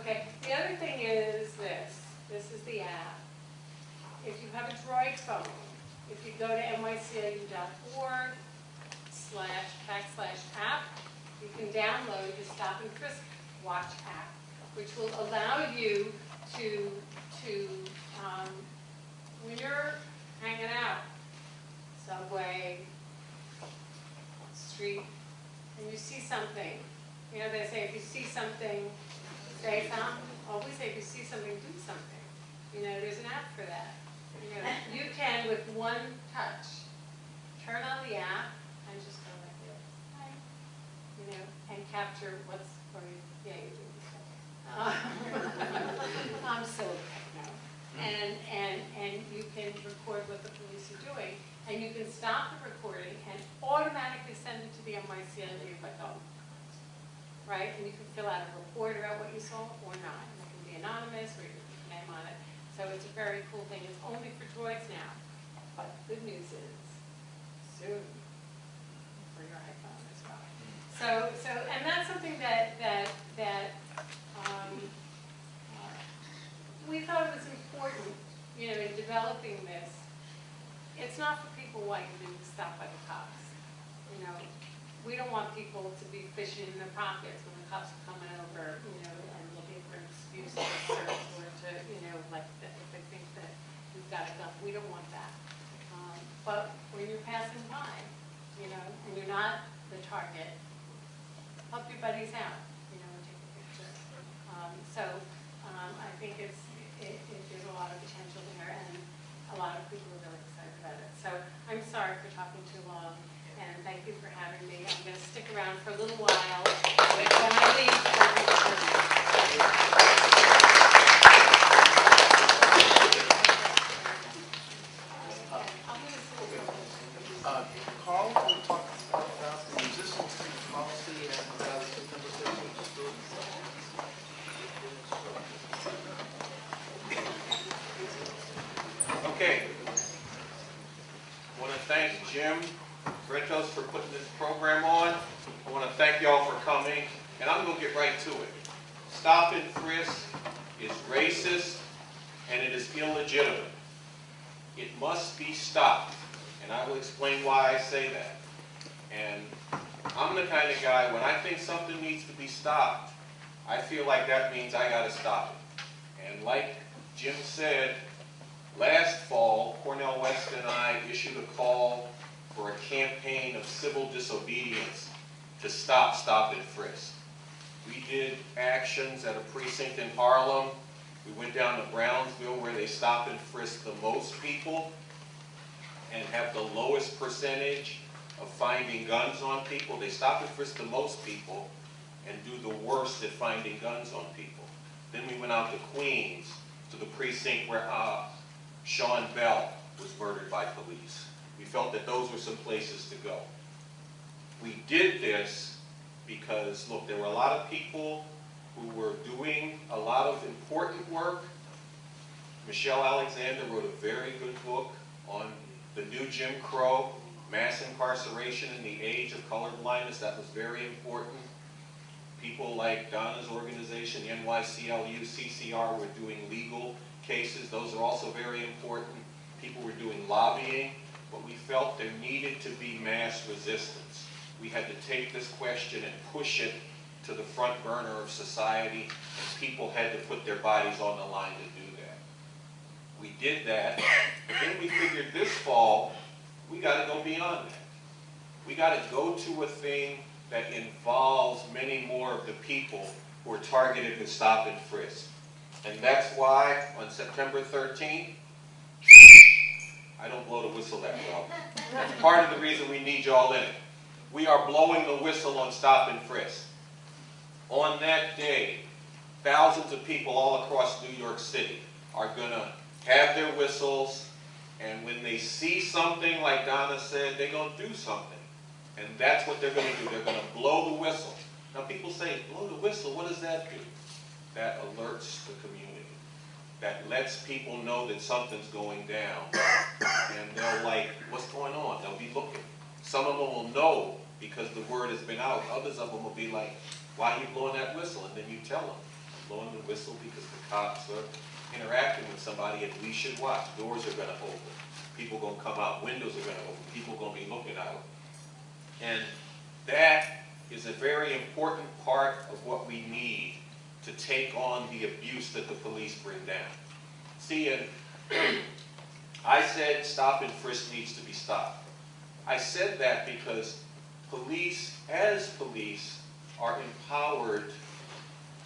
Okay. The other thing is this. This is the app. If you have a Droid phone, if you go to nyclu.org/app, you can download the Stop and Frisk Watch app, which will allow you to when you're hanging out, subway, street, and you see something, you know, they say if you see something, say something. Well, we say if you see something, do something. You know, there's an app for that. You can, with one touch, turn on the app and just go like this. Hi. And capture what's for you. Yeah, you're doing stuff. I'm silly right now. And you can record what the police are doing, and you can stop the recording and automatically send it to the NYPD by phone. Right? And you can fill out a report about what you saw or not. And it can be anonymous or you can put your name on it. So it's a very cool thing. It's only for droids now. But the good news is, soon, for your iPhone as well. And that's something that we thought it was important, in developing this. It's not for people like you to stop by the cops. We don't want people to be fishing in their pockets when the cops are coming over, and looking for an excuse to search or to, if they think that we've got a gun. We don't want that. But when you're passing by, and you're not the target, help your buddies out, and take a picture. I think there's a lot of potential there, and a lot of people are really excited about it. So I'm sorry for talking too long. And thank you for having me. I'm going to stick around for a little while. When I leave, Carl, will you talk about the resistance policy and about September 13th? Okay. I want to thank Jim Brentos for putting this program on. I want to thank y'all for coming, and I'm going to get right to it. Stop and frisk is racist, and it is illegitimate. It must be stopped, and I will explain why I say that. And I'm the kind of guy, when I think something needs to be stopped, I feel like that means I got to stop it. And like Jim said, last fall, Cornell West and I issued a call for a campaign of civil disobedience to stop and frisk. We did actions at a precinct in Harlem. We went down to Brownsville where they stop and frisk the most people and have the lowest percentage of finding guns on people. They stop and frisk the most people and do the worst at finding guns on people. Then we went out to Queens, to the precinct where Sean Bell was murdered by police. We felt that those were some places to go. We did this because, look, there were a lot of people who were doing a lot of important work. Michelle Alexander wrote a very good book on the new Jim Crow, mass incarceration in the age of colorblindness. That was very important. People like Donna's organization, the NYCLU, CCR, were doing legal cases. Those are also very important. People were doing lobbying, but we felt there needed to be mass resistance. We had to take this question and push it to the front burner of society, and people had to put their bodies on the line to do that. We did that, but then we figured this fall, we got to go beyond that. We got to go to a thing that involves many more of the people who are targeted with stop and frisk. And that's why on September 13th, I don't blow the whistle that well. That's part of the reason we need y'all in it. We are blowing the whistle on stop and frisk. On that day, thousands of people all across New York City are going to have their whistles, and when they see something, like Donna said, they're going to do something. And that's what they're going to do. They're going to blow the whistle. Now people say, blow the whistle, what does that do? That alerts the community. That lets people know that something's going down. And they'll like, what's going on? They'll be looking. Some of them will know because the word has been out. Others of them will be like, why are you blowing that whistle? And then you tell them, I'm blowing the whistle because the cops are interacting with somebody and we should watch. Doors are going to open. People are going to come out. Windows are going to open. People are going to be looking out. And that is a very important part of what we need to take on the abuse that the police bring down. See, and I said stop and frisk needs to be stopped. I said that because police, as police, are empowered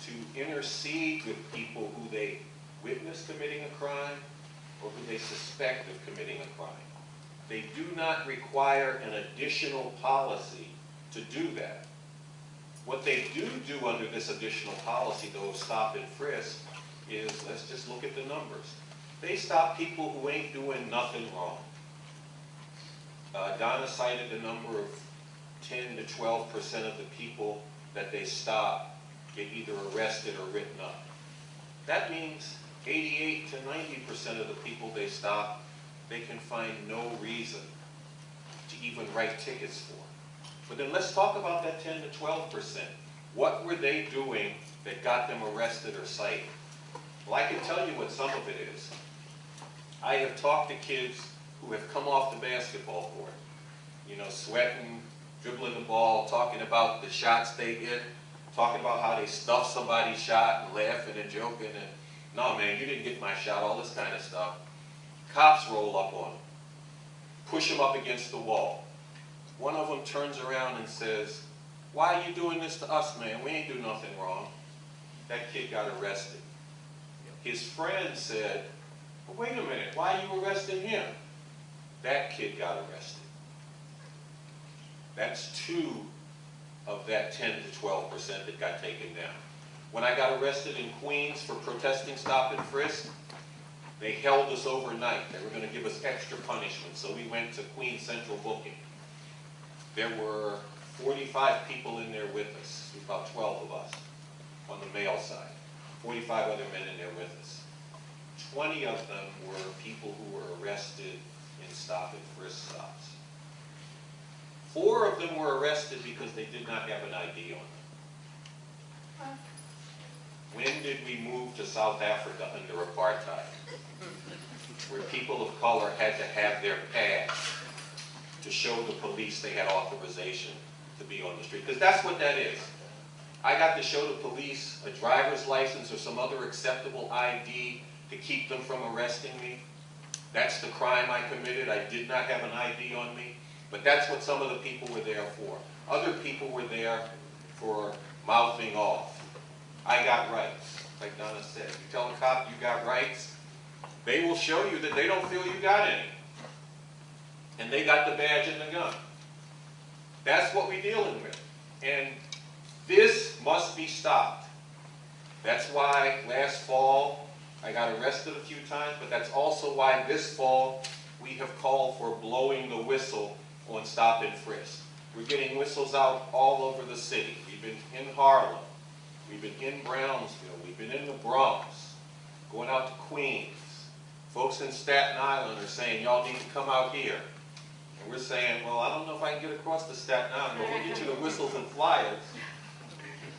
to intercede with people who they witness committing a crime, or who they suspect of committing a crime. They do not require an additional policy to do that. What they do under this additional policy, though, of stop and frisk, is, let's just look at the numbers. They stop people who ain't doing nothing wrong. Donna cited the number of 10 to 12% of the people that they stop get either arrested or written up. That means 88 to 90% of the people they stop, they can find no reason to even write tickets for. But then let's talk about that 10 to 12%. What were they doing that got them arrested or cited? Well, I can tell you what some of it is. I have talked to kids who have come off the basketball court, you know, sweating, dribbling the ball, talking about the shots they hit, talking about how they stuffed somebody's shot and laughing and joking and, no man, you didn't get my shot, all this kind of stuff. Cops roll up on them, push them up against the wall. One of them turns around and says, "Why are you doing this to us, man? We ain't do nothing wrong." That kid got arrested. His friend said, "Well, wait a minute, why are you arresting him?" That kid got arrested. That's 2 of that 10 to 12% that got taken down. When I got arrested in Queens for protesting stop and frisk, they held us overnight. They were going to give us extra punishment, so we went to Queens Central booking. There were 45 people in there with us, about 12 of us on the male side, 45 other men in there with us. 20 of them were people who were arrested in stop and frisk stops. 4 of them were arrested because they did not have an ID on them. When did we move to South Africa under apartheid, where people of color had to have their pass to show the police they had authorization to be on the street? Because that's what that is. I got to show the police a driver's license or some other acceptable ID to keep them from arresting me. That's the crime I committed. I did not have an ID on me. But that's what some of the people were there for. Other people were there for mouthing off. I got rights, like Donna said. You tell a cop you got rights, they will show you that they don't feel you got any. And they got the badge and the gun. That's what we're dealing with. And this must be stopped. That's why last fall I got arrested a few times, but that's also why this fall we have called for blowing the whistle on stop and frisk. We're getting whistles out all over the city. We've been in Harlem. We've been in Brownsville. We've been in the Bronx, going out to Queens. Folks in Staten Island are saying, y'all need to come out here. And we're saying, well, I don't know if I can get across to Staten Island, but we'll get you the whistles and flyers,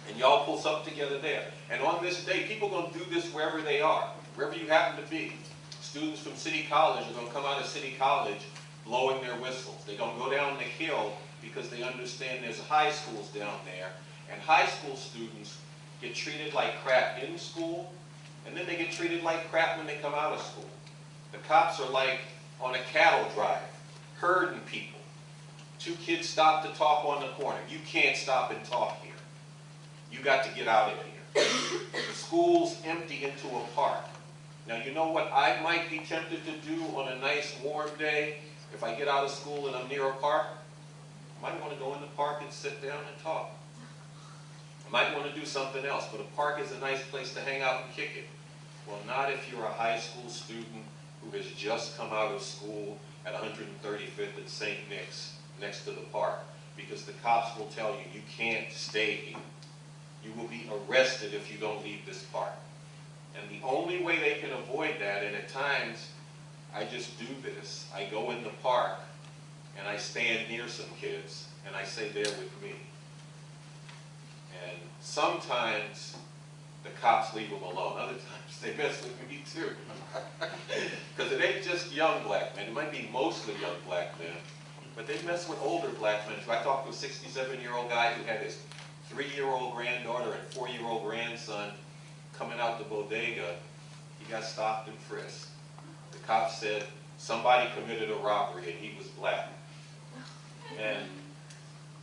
and y'all pull something together there. And on this day, people are going to do this wherever they are, wherever you happen to be. Students from City College are going to come out of City College blowing their whistles. They're going to go down the hill because they understand there's high schools down there, and high school students get treated like crap in school, and then they get treated like crap when they come out of school. The cops are like on a cattle drive, herding people. 2 kids stop to talk on the corner. You can't stop and talk here. You got to get out of here. The school's empty into a park. Now, you know what I might be tempted to do on a nice warm day if I get out of school and I'm near a park? I might want to go in the park and sit down and talk. I might want to do something else, but a park is a nice place to hang out and kick it. Well, not if you're a high school student who has just come out of school at 135th and St. Nick's next to the park, because the cops will tell you, you can't stay here. You will be arrested if you don't leave this park. And the only way they can avoid that, and at times I just do this, I go in the park and I stand near some kids and I say, they're with me. And sometimes the cops leave them alone. Other times they mess with me too. Because it ain't just young black men. It might be mostly young black men. But they mess with older black men too. I talked to a 67-year-old guy who had his 3-year-old granddaughter and 4-year-old grandson coming out the bodega. He got stopped and frisked. The cop said somebody committed a robbery and he was black. And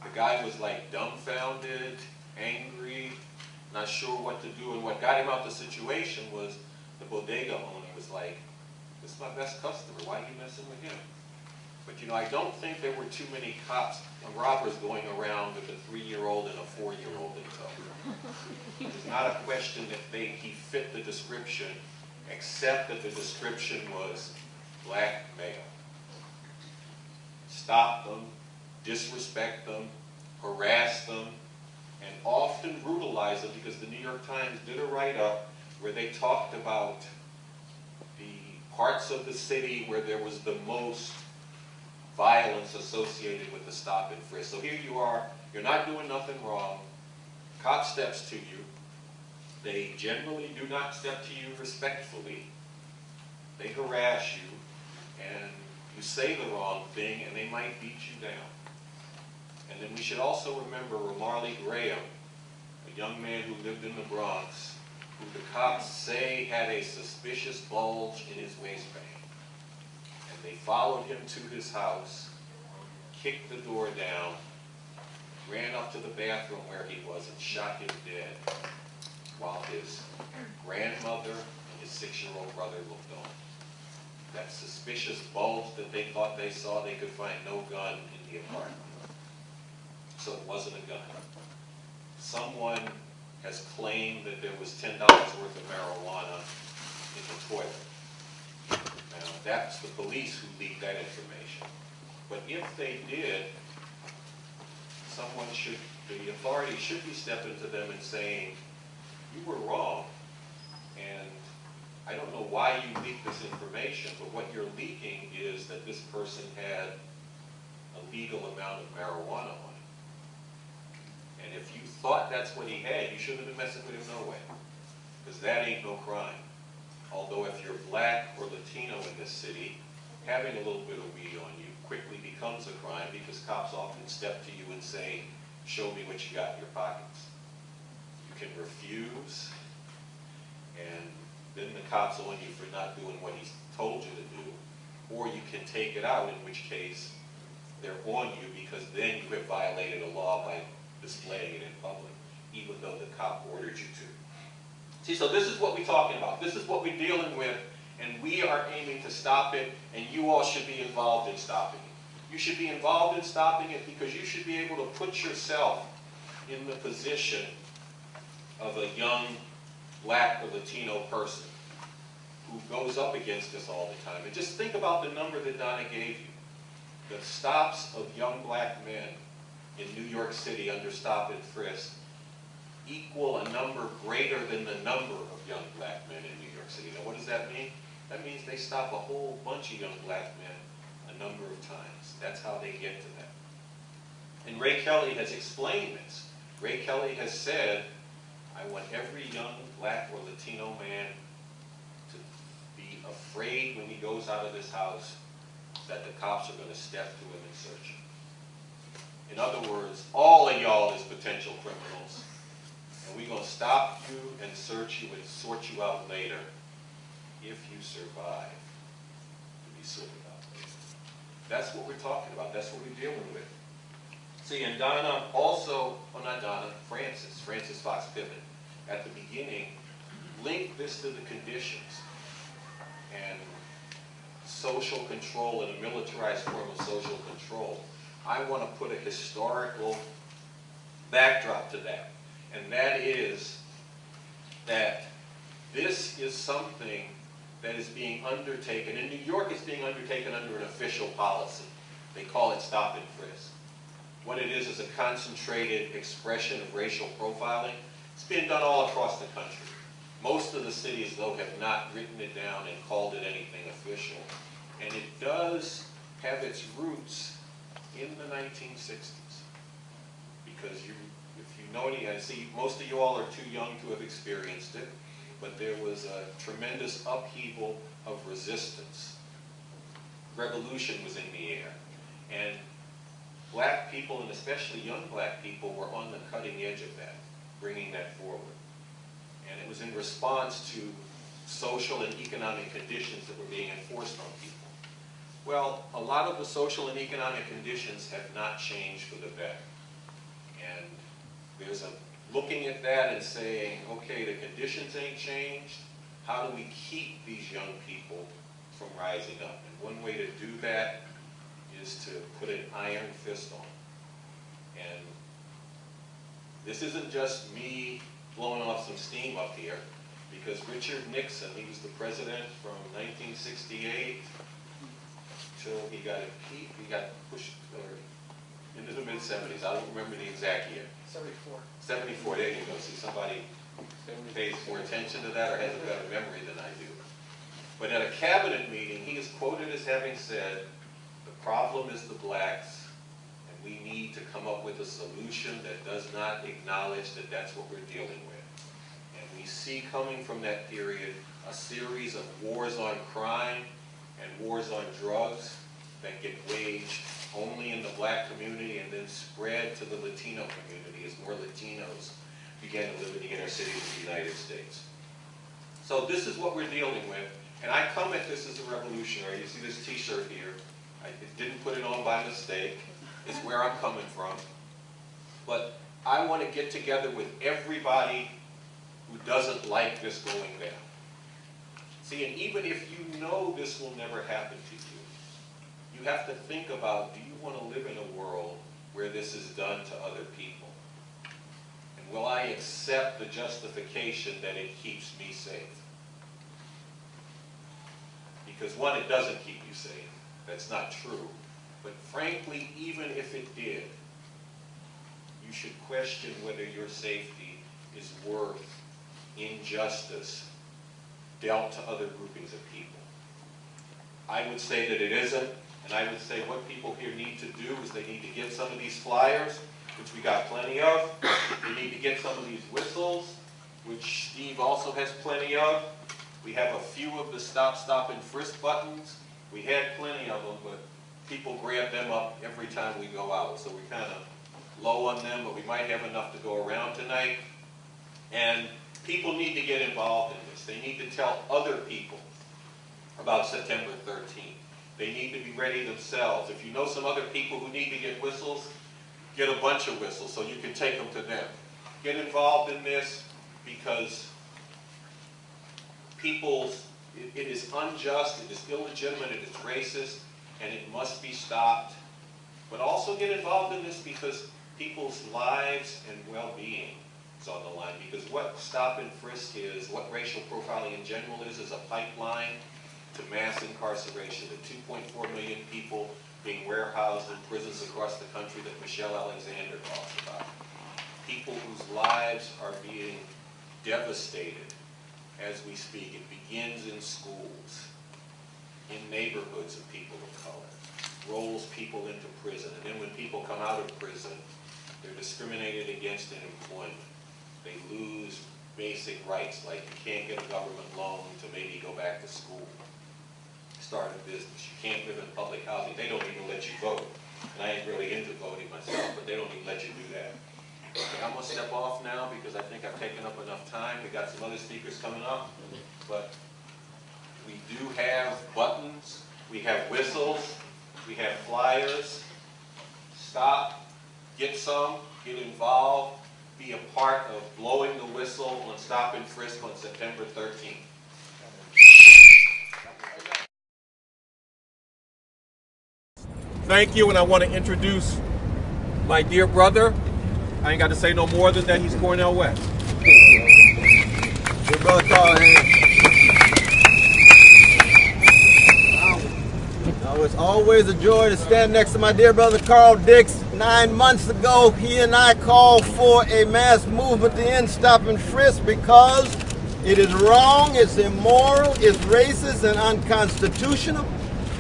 the guy was like dumbfounded, angry, not sure what to do. And what got him out the situation was the bodega owner was like, This is my best customer. Why are you messing with him? But you know, I don't think there were too many cops, robbers going around with a 3-year-old and a 4-year-old in tow. It's not a question that he fit the description, except that the description was black male. Stop them, disrespect them, harass them, and often brutalize them, because the New York Times did a write-up where they talked about the parts of the city where there was the most violence associated with the stop and frisk. So here you are, you're not doing nothing wrong, cop steps to you, they generally do not step to you respectfully, they harass you, and you say the wrong thing and they might beat you down. And then we should also remember Marley Graham, a young man who lived in the Bronx, who the cops say had a suspicious bulge in his waistband. And they followed him to his house, kicked the door down, ran up to the bathroom where he was and shot him dead while his grandmother and his 6-year-old brother looked on. That suspicious bulge that they thought they saw, they could find no gun in the apartment. So it wasn't a gun. Someone has claimed that there was $10 worth of marijuana in the toilet. Now, that's the police who leaked that information. But if they did, the authorities should be stepping to them and saying, you were wrong, and I don't know why you leaked this information, but what you're leaking is that this person had a legal amount of marijuana on him. And if you thought that's what he had, you shouldn't have been messing with him no way, because that ain't no crime. Although if you're black or Latino in this city, having a little bit of weed on you quickly becomes a crime, because cops often step to you and say, show me what you got in your pockets. You can refuse, and then the cop's on you for not doing what he's told you to do, or you can take it out, in which case they're on you, because then you have violated a law by displaying it in public, even though the cop ordered you to. See, so this is what we're talking about. This is what we're dealing with, and we are aiming to stop it, and you all should be involved in stopping it. You should be involved in stopping it because you should be able to put yourself in the position of a young black or Latino person who goes up against this all the time. And just think about the number that Donna gave you. The stops of young black men in New York City under stop and frisk equal a number greater than the number of young black men in New York City. Now, what does that mean? That means they stop a whole bunch of young black men a number of times. That's how they get to them. And Ray Kelly has explained this. Ray Kelly has said, I want every young black or Latino man to be afraid when he goes out of this house that the cops are going to step to him and search him. In other words, all of y'all is potential criminals, and we're going to stop you and search you and sort you out later if you survive to be sorted out later. That's what we're talking about. That's what we're dealing with. See, and Donna also, well, not Donna, Francis Fox Piven, at the beginning, linked this to the conditions and social control and a militarized form of social control. I want to put a historical backdrop to that, and that is that this is something that is being undertaken. In New York, it's being undertaken under an official policy. They call it stop and frisk. What it is a concentrated expression of racial profiling. It's being done all across the country. Most of the cities, though, have not written it down and called it anything official. And it does have its roots in the 1960s. Because if you know any, I see most of you all are too young to have experienced it, but there was a tremendous upheaval of resistance. Revolution was in the air. And black people, and especially young black people, were on the cutting edge of that, bringing that forward. And it was in response to social and economic conditions that were being enforced on people. Well, a lot of the social and economic conditions have not changed for the better. And there's a looking at that and saying, okay, the conditions ain't changed. How do we keep these young people from rising up. And one way to do that is to put an iron fist on it. And this isn't just me blowing off some steam up here, because Richard Nixon, he was the president from 1968 till he got pushed into the mid-70s. I don't remember the exact year. 74. 74, there you go. See, somebody pays more attention to that or has a better memory than I do. But at a cabinet meeting, he is quoted as having said, "The problem is the blacks, and we need to come up with a solution that does not acknowledge that that's what we're dealing with." And we see coming from that period a series of wars on crime and wars on drugs that get waged only in the black community and then spread to the Latino community as more Latinos began to live in the inner cities of the United States. So this is what we're dealing with. And I come at this as a revolutionary. You see this t-shirt here. I didn't put it on by mistake. It's where I'm coming from. But I want to get together with everybody who doesn't like this going down. See, and even if you know this will never happen to you, you have to think about, do you want to live in a world where this is done to other people? And will I accept the justification that it keeps me safe? Because one, it doesn't keep you safe. That's not true. But frankly, even if it did, you should question whether your safety is worth injustice dealt to other groupings of people. I would say that it isn't, and I would say what people here need to do is they need to get some of these flyers, which we got plenty of. They need to get some of these whistles, which Steve also has plenty of. We have a few of the stop, stop, and frisk buttons. We had plenty of them, but people grab them up every time we go out, so we're kind of low on them, but we might have enough to go around tonight. And people need to get involved in this. They need to tell other people about September 13th. They need to be ready themselves. If you know some other people who need to get whistles, get a bunch of whistles so you can take them to them. Get involved in this because it is unjust, it is illegitimate, it is racist, and it must be stopped. But also get involved in this because people's lives and well-being is on the line. Because what stop and frisk is, what racial profiling in general is a pipeline to mass incarceration. The 2.4 million people being warehoused in prisons across the country that Michelle Alexander talks about. People whose lives are being devastated as we speak. It begins in schools, in neighborhoods of people of color, rolls people into prison, and then when people come out of prison, they're discriminated against in employment. They lose basic rights, like you can't get a government loan to maybe go back to school, start a business. You can't live in public housing. They don't even let you vote. And I ain't really into voting myself, but they don't even let you do that. Okay, I'm going to step off now because I think I've taken up enough time. We got some other speakers coming up, but we do have buttons, we have whistles, we have flyers. Stop, get some, get involved, be a part of blowing the whistle on Stop and Frisk on September 13th. Thank you, and I want to introduce my dear brother. I ain't got to say no more than that. He's Cornell West. Dear brother Carl, it's always a joy to stand next to my dear brother Carl Dix. 9 months ago, he and I called for a mass movement to end Stop and Frisk because it is wrong, it's immoral, it's racist and unconstitutional.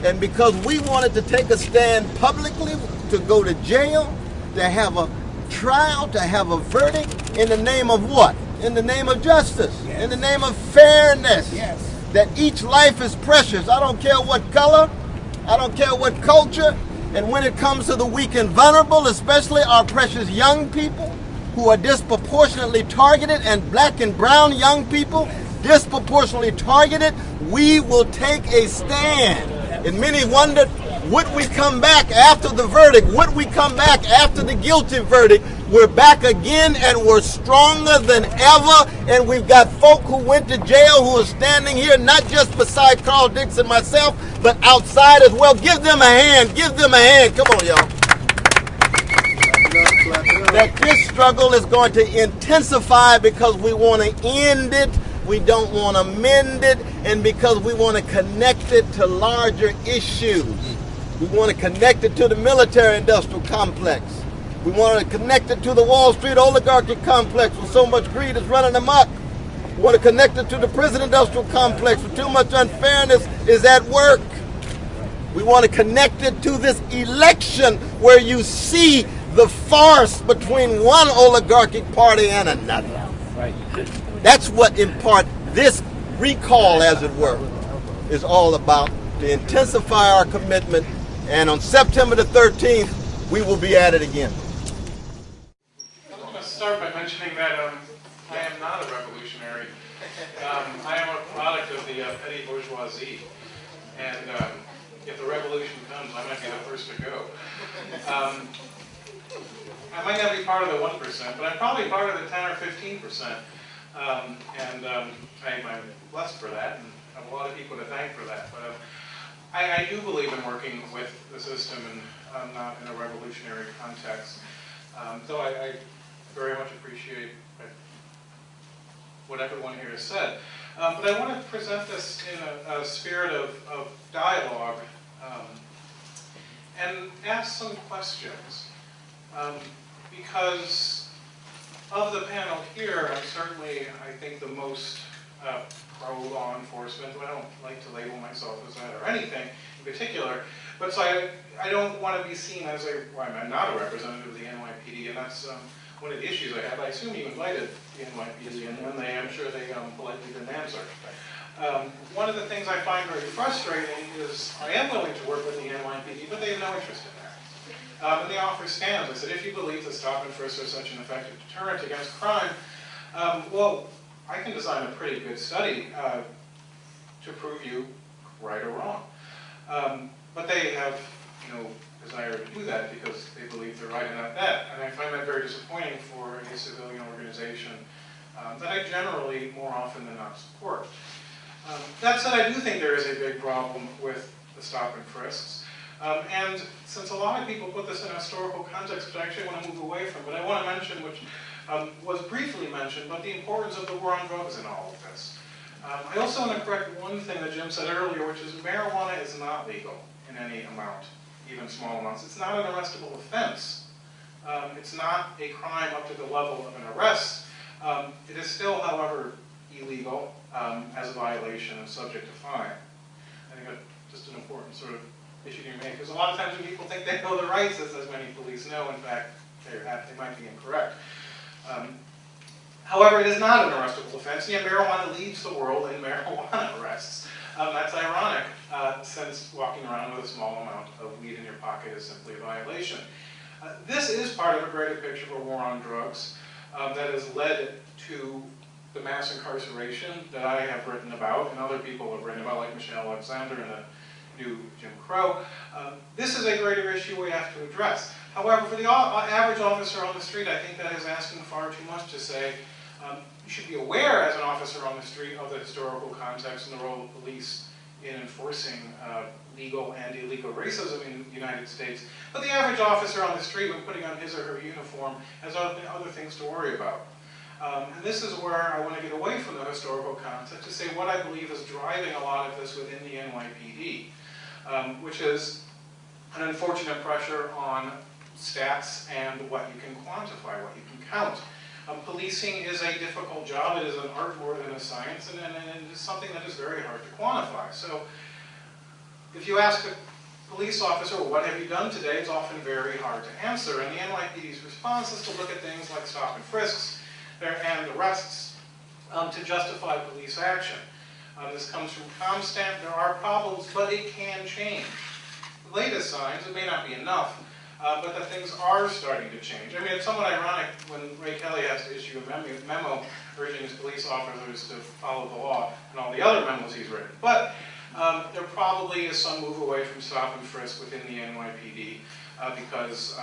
And because we wanted to take a stand publicly, to go to jail, to have a trial, to have a verdict, in the name of what? In the name of justice, yes. In the name of fairness, yes. That each life is precious. I don't care what color, I don't care what culture, and when it comes to the weak and vulnerable, especially our precious young people who are disproportionately targeted, and black and brown young people disproportionately targeted, we will take a stand. And many wondered Would we come back after the verdict? Would we come back after the guilty verdict? We're back again and we're stronger than ever. And we've got folk who went to jail who are standing here, not just beside Carl Dix and myself, but outside as well. Give them a hand. Give them a hand. Come on, y'all. That this struggle is going to intensify because we want to end it. We don't want to mend it. And because we want to connect it to larger issues. We want to connect it to the military-industrial complex. We want to connect it to the Wall Street oligarchy complex where so much greed is running amok. We want to connect it to the prison-industrial complex where too much unfairness is at work. We want to connect it to this election where you see the farce between one oligarchic party and another. Right. That's what, in part, this recall, as it were, is all about, to intensify our commitment. And on September the 13th, we will be at it again. I want to start by mentioning that I am not a revolutionary. I am a product of the petty bourgeoisie. And if the revolution comes, I might be the first to go. I might not be part of the 1%, but I'm probably part of the 10 or 15%. I'm blessed for that, and I have a lot of people to thank for that. But I do believe in working with the system and not in a revolutionary context. Though I very much appreciate what everyone here has said. But I want to present this in a spirit of dialogue and ask some questions. Because of the panel here, I'm certainly, I think, the most pro-law enforcement. I don't like to label myself as that or anything in particular. But so I don't want to be seen as I'm not a representative of the NYPD, and that's one of the issues I have. I assume you invited the NYPD, and when I'm sure they politely didn't answer. One of the things I find very frustrating is I am willing to work with the NYPD, but they have no interest in that. And the offer stands. I said, if you believe that stop and frisk are such an effective deterrent against crime, well, I can design a pretty good study to prove you right or wrong. But they have no desire to do that because they believe they're right in that bet. And I find that very disappointing for a civilian organization that I generally, more often than not, support. That said, I do think there is a big problem with the stop and frisks. And since a lot of people put this in a historical context, which I actually want to move away from, but I want to mention, which was briefly mentioned, but the importance of the war on drugs in all of this. I also want to correct one thing that Jim said earlier, which is marijuana is not legal in any amount, even small amounts. It's not an arrestable offense. It's not a crime up to the level of an arrest. It is still, however, illegal as a violation and subject to fine. I think that's just an important sort of issue to make, because a lot of times when people think they know their rights, as many police know, in fact, they might be incorrect. However, it is not an arrestable offense, and yet marijuana leads the world in marijuana arrests. That's ironic, since walking around with a small amount of weed in your pocket is simply a violation. This is part of a greater picture of a war on drugs that has led to the mass incarceration that I have written about, and other people have written about, like Michelle Alexander and the new Jim Crow. This is a greater issue we have to address. However, for the average officer on the street, I think that is asking far too much to say. You should be aware as an officer on the street of the historical context and the role of police in enforcing legal and illegal racism in the United States. But the average officer on the street, when putting on his or her uniform, has other things to worry about. And this is where I want to get away from the historical context to say what I believe is driving a lot of this within the NYPD, which is an unfortunate pressure on stats and what you can quantify, what you can count. Policing is a difficult job. It is an art more than a science, and it is something that is very hard to quantify. So if you ask a police officer, well, what have you done today, it's often very hard to answer. And the NYPD's response is to look at things like stop and frisks and arrests to justify police action. This comes from ComStat. There are problems, but it can change. The latest signs, it may not be enough, but that things are starting to change. I mean, it's somewhat ironic when Ray Kelly has to issue a memo urging his police officers to follow the law and all the other memos he's written. But There probably is some move away from stop and frisk within the NYPD because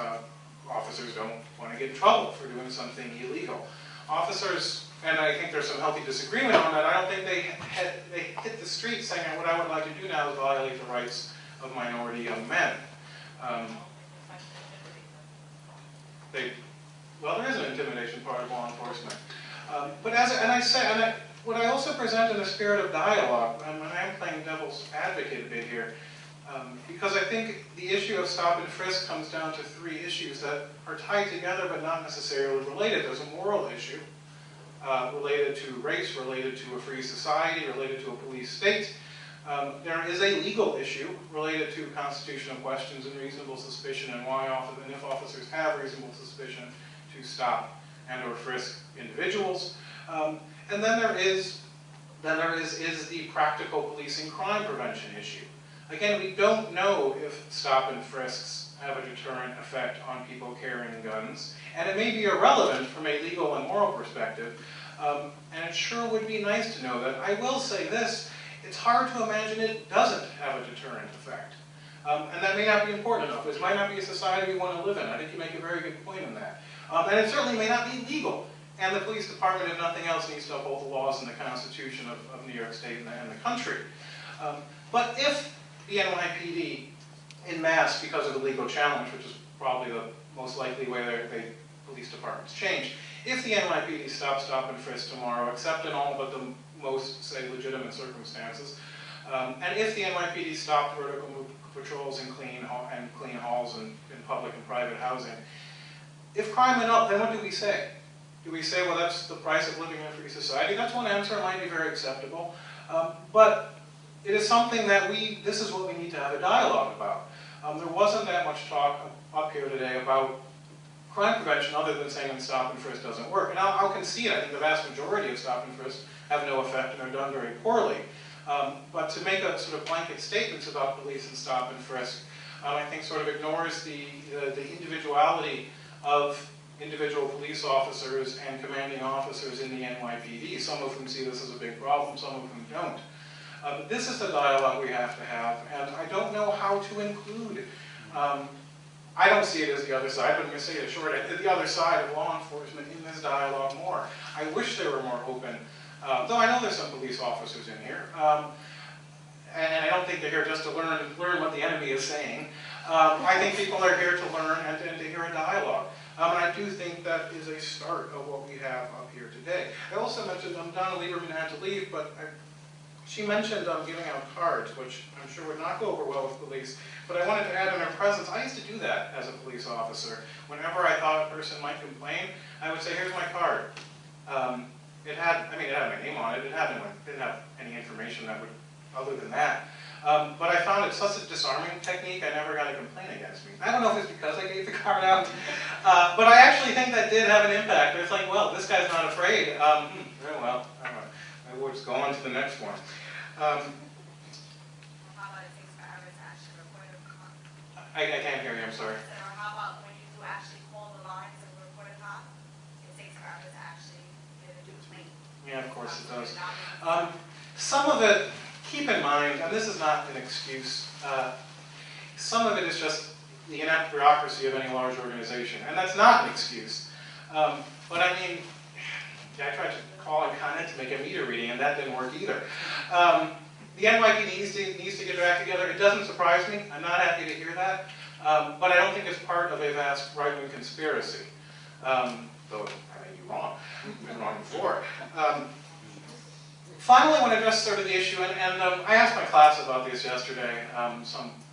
officers don't want to get in trouble for doing something illegal. Officers, and I think there's some healthy disagreement on that, I don't think they hit the street saying what I would like to do now is violate the rights of minority young men. Well, there is an intimidation part of law enforcement. But what I also present in the spirit of dialogue, and I am playing devil's advocate a bit here, because I think the issue of stop and frisk comes down to three issues that are tied together but not necessarily related. There's a moral issue related to race, related to a free society, related to a police state. There is a legal issue related to constitutional questions and reasonable suspicion and and if officers have reasonable suspicion to stop and or frisk individuals. And then there is the practical policing crime prevention issue. Again, we don't know if stop and frisks have a deterrent effect on people carrying guns, and it may be irrelevant from a legal and moral perspective, and it sure would be nice to know that. I will say this, it's hard to imagine it doesn't have a deterrent effect. And that may not be important enough. This might not be a society we want to live in. I think you make a very good point in that. And it certainly may not be legal. And the police department, if nothing else, needs to uphold the laws and the Constitution of New York State and the country. But if the NYPD, en masse, because of the legal challenge, which is probably the most likely way police departments change, if the NYPD stops stop and frisk tomorrow, except in all but the most, say, legitimate circumstances, and if the NYPD stopped vertical patrols and clean halls in public and private housing, if crime went up, then what do we say? Do we say, well, that's the price of living in a free society? That's one answer. It might be very acceptable. But it is something that this is what we need to have a dialogue about. There wasn't that much talk up here today about crime prevention other than saying stop and frisk doesn't work. And I'll concede, I think the vast majority of stop and frisk have no effect and are done very poorly. But to make a sort of blanket statements about police and stop and frisk, I think sort of ignores the individuality of individual police officers and commanding officers in the NYPD, some of whom see this as a big problem, some of whom don't. But this is the dialogue we have to have, and I don't know how to include. I don't see it as the other side, but I'm going to say it short, the other side of law enforcement in this dialogue more. I wish they were more open, though I know there's some police officers in here, and I don't think they're here just to learn what the enemy is saying. I think people are here to learn and to hear a dialogue. And I do think that is a start of what we have up here today. I also mentioned Donna Lieberman had to leave, but she mentioned giving out cards, which I'm sure would not go over well with police. But I wanted to add in her presence, I used to do that as a police officer. Whenever I thought a person might complain, I would say, here's my card. It had my name on it. It didn't have any information that would, other than that. But I found it such a disarming technique, I never got a complaint against me. I don't know if it's because I gave the card out, but I actually think that did have an impact. It's like, well, this guy's not afraid. Very well, we'll just go on to the next one. How about it takes forever to actually report a cop? I can't hear you, I'm sorry. Or how about when you do actually call the lines and report a cop? It takes forever to actually get a complaint. Yeah, of course it does. Some of it, keep in mind, and this is not an excuse, some of it is just the inept bureaucracy of any large organization, and that's not an excuse. But I mean, I tried to call and comment to make a meter reading, and that didn't work either. The NYPD needs to get their act together. It doesn't surprise me. I'm not happy to hear that. But I don't think it's part of a vast right-wing conspiracy. Though I may be wrong. I've been wrong before. Finally, I want to address sort of the issue, and I asked my class about this yesterday,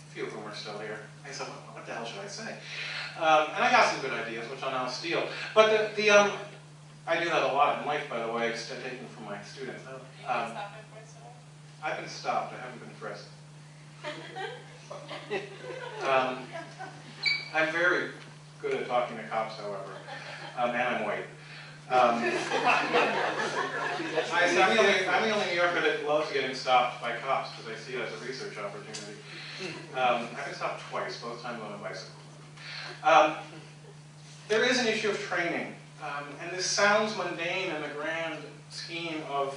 few of whom are still here. I said, well, what the hell should I say? And I got some good ideas, which I'll now steal. But I do that a lot in life, by the way, just taking from my students. I've been stopped, I haven't been frisked. I'm very good at talking to cops, however, and I'm white. I'm the only New Yorker that loves getting stopped by cops because I see it as a research opportunity. I've been stopped twice, both times on a bicycle. There is an issue of training, and this sounds mundane in the grand scheme of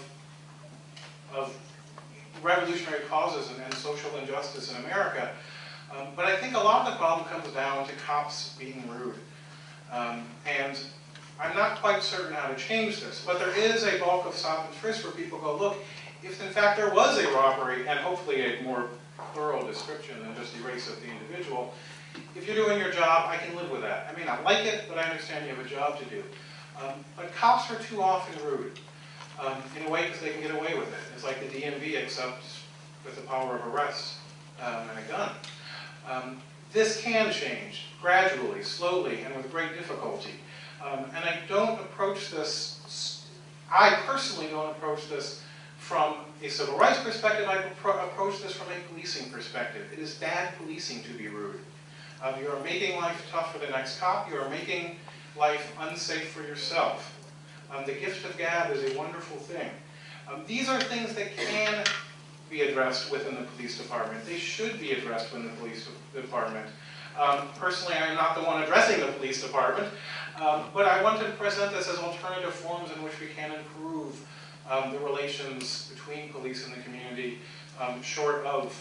revolutionary causes and social injustice in America. But I think a lot of the problem comes down to cops being rude. And I'm not quite certain how to change this, but there is a bulk of stop and frisk where people go, look, if in fact there was a robbery, and hopefully a more thorough description than just the race of the individual, if you're doing your job, I can live with that. I may not like it, but I understand you have a job to do. But cops are too often rude, in a way because they can get away with it. It's like the DMV, except with the power of arrest and a gun. This can change gradually, slowly, and with great difficulty. And I don't approach this, I personally don't approach this from a civil rights perspective. I approach this from a policing perspective. It is bad policing to be rude. You are making life tough for the next cop. You are making life unsafe for yourself. The gift of gab is a wonderful thing. These are things that can be addressed within the police department. They should be addressed within the police department. Personally, I am not the one addressing the police department, but I want to present this as alternative forms in which we can improve the relations between police and the community, short of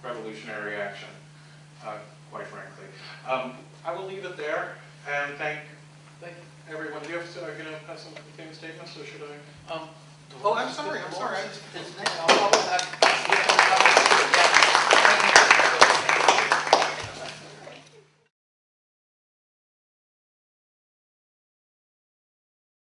revolutionary action, quite frankly. I will leave it there and thank everyone. Do you have are you going to have some concluding statements, or should I? Oh, I'm sorry. I just,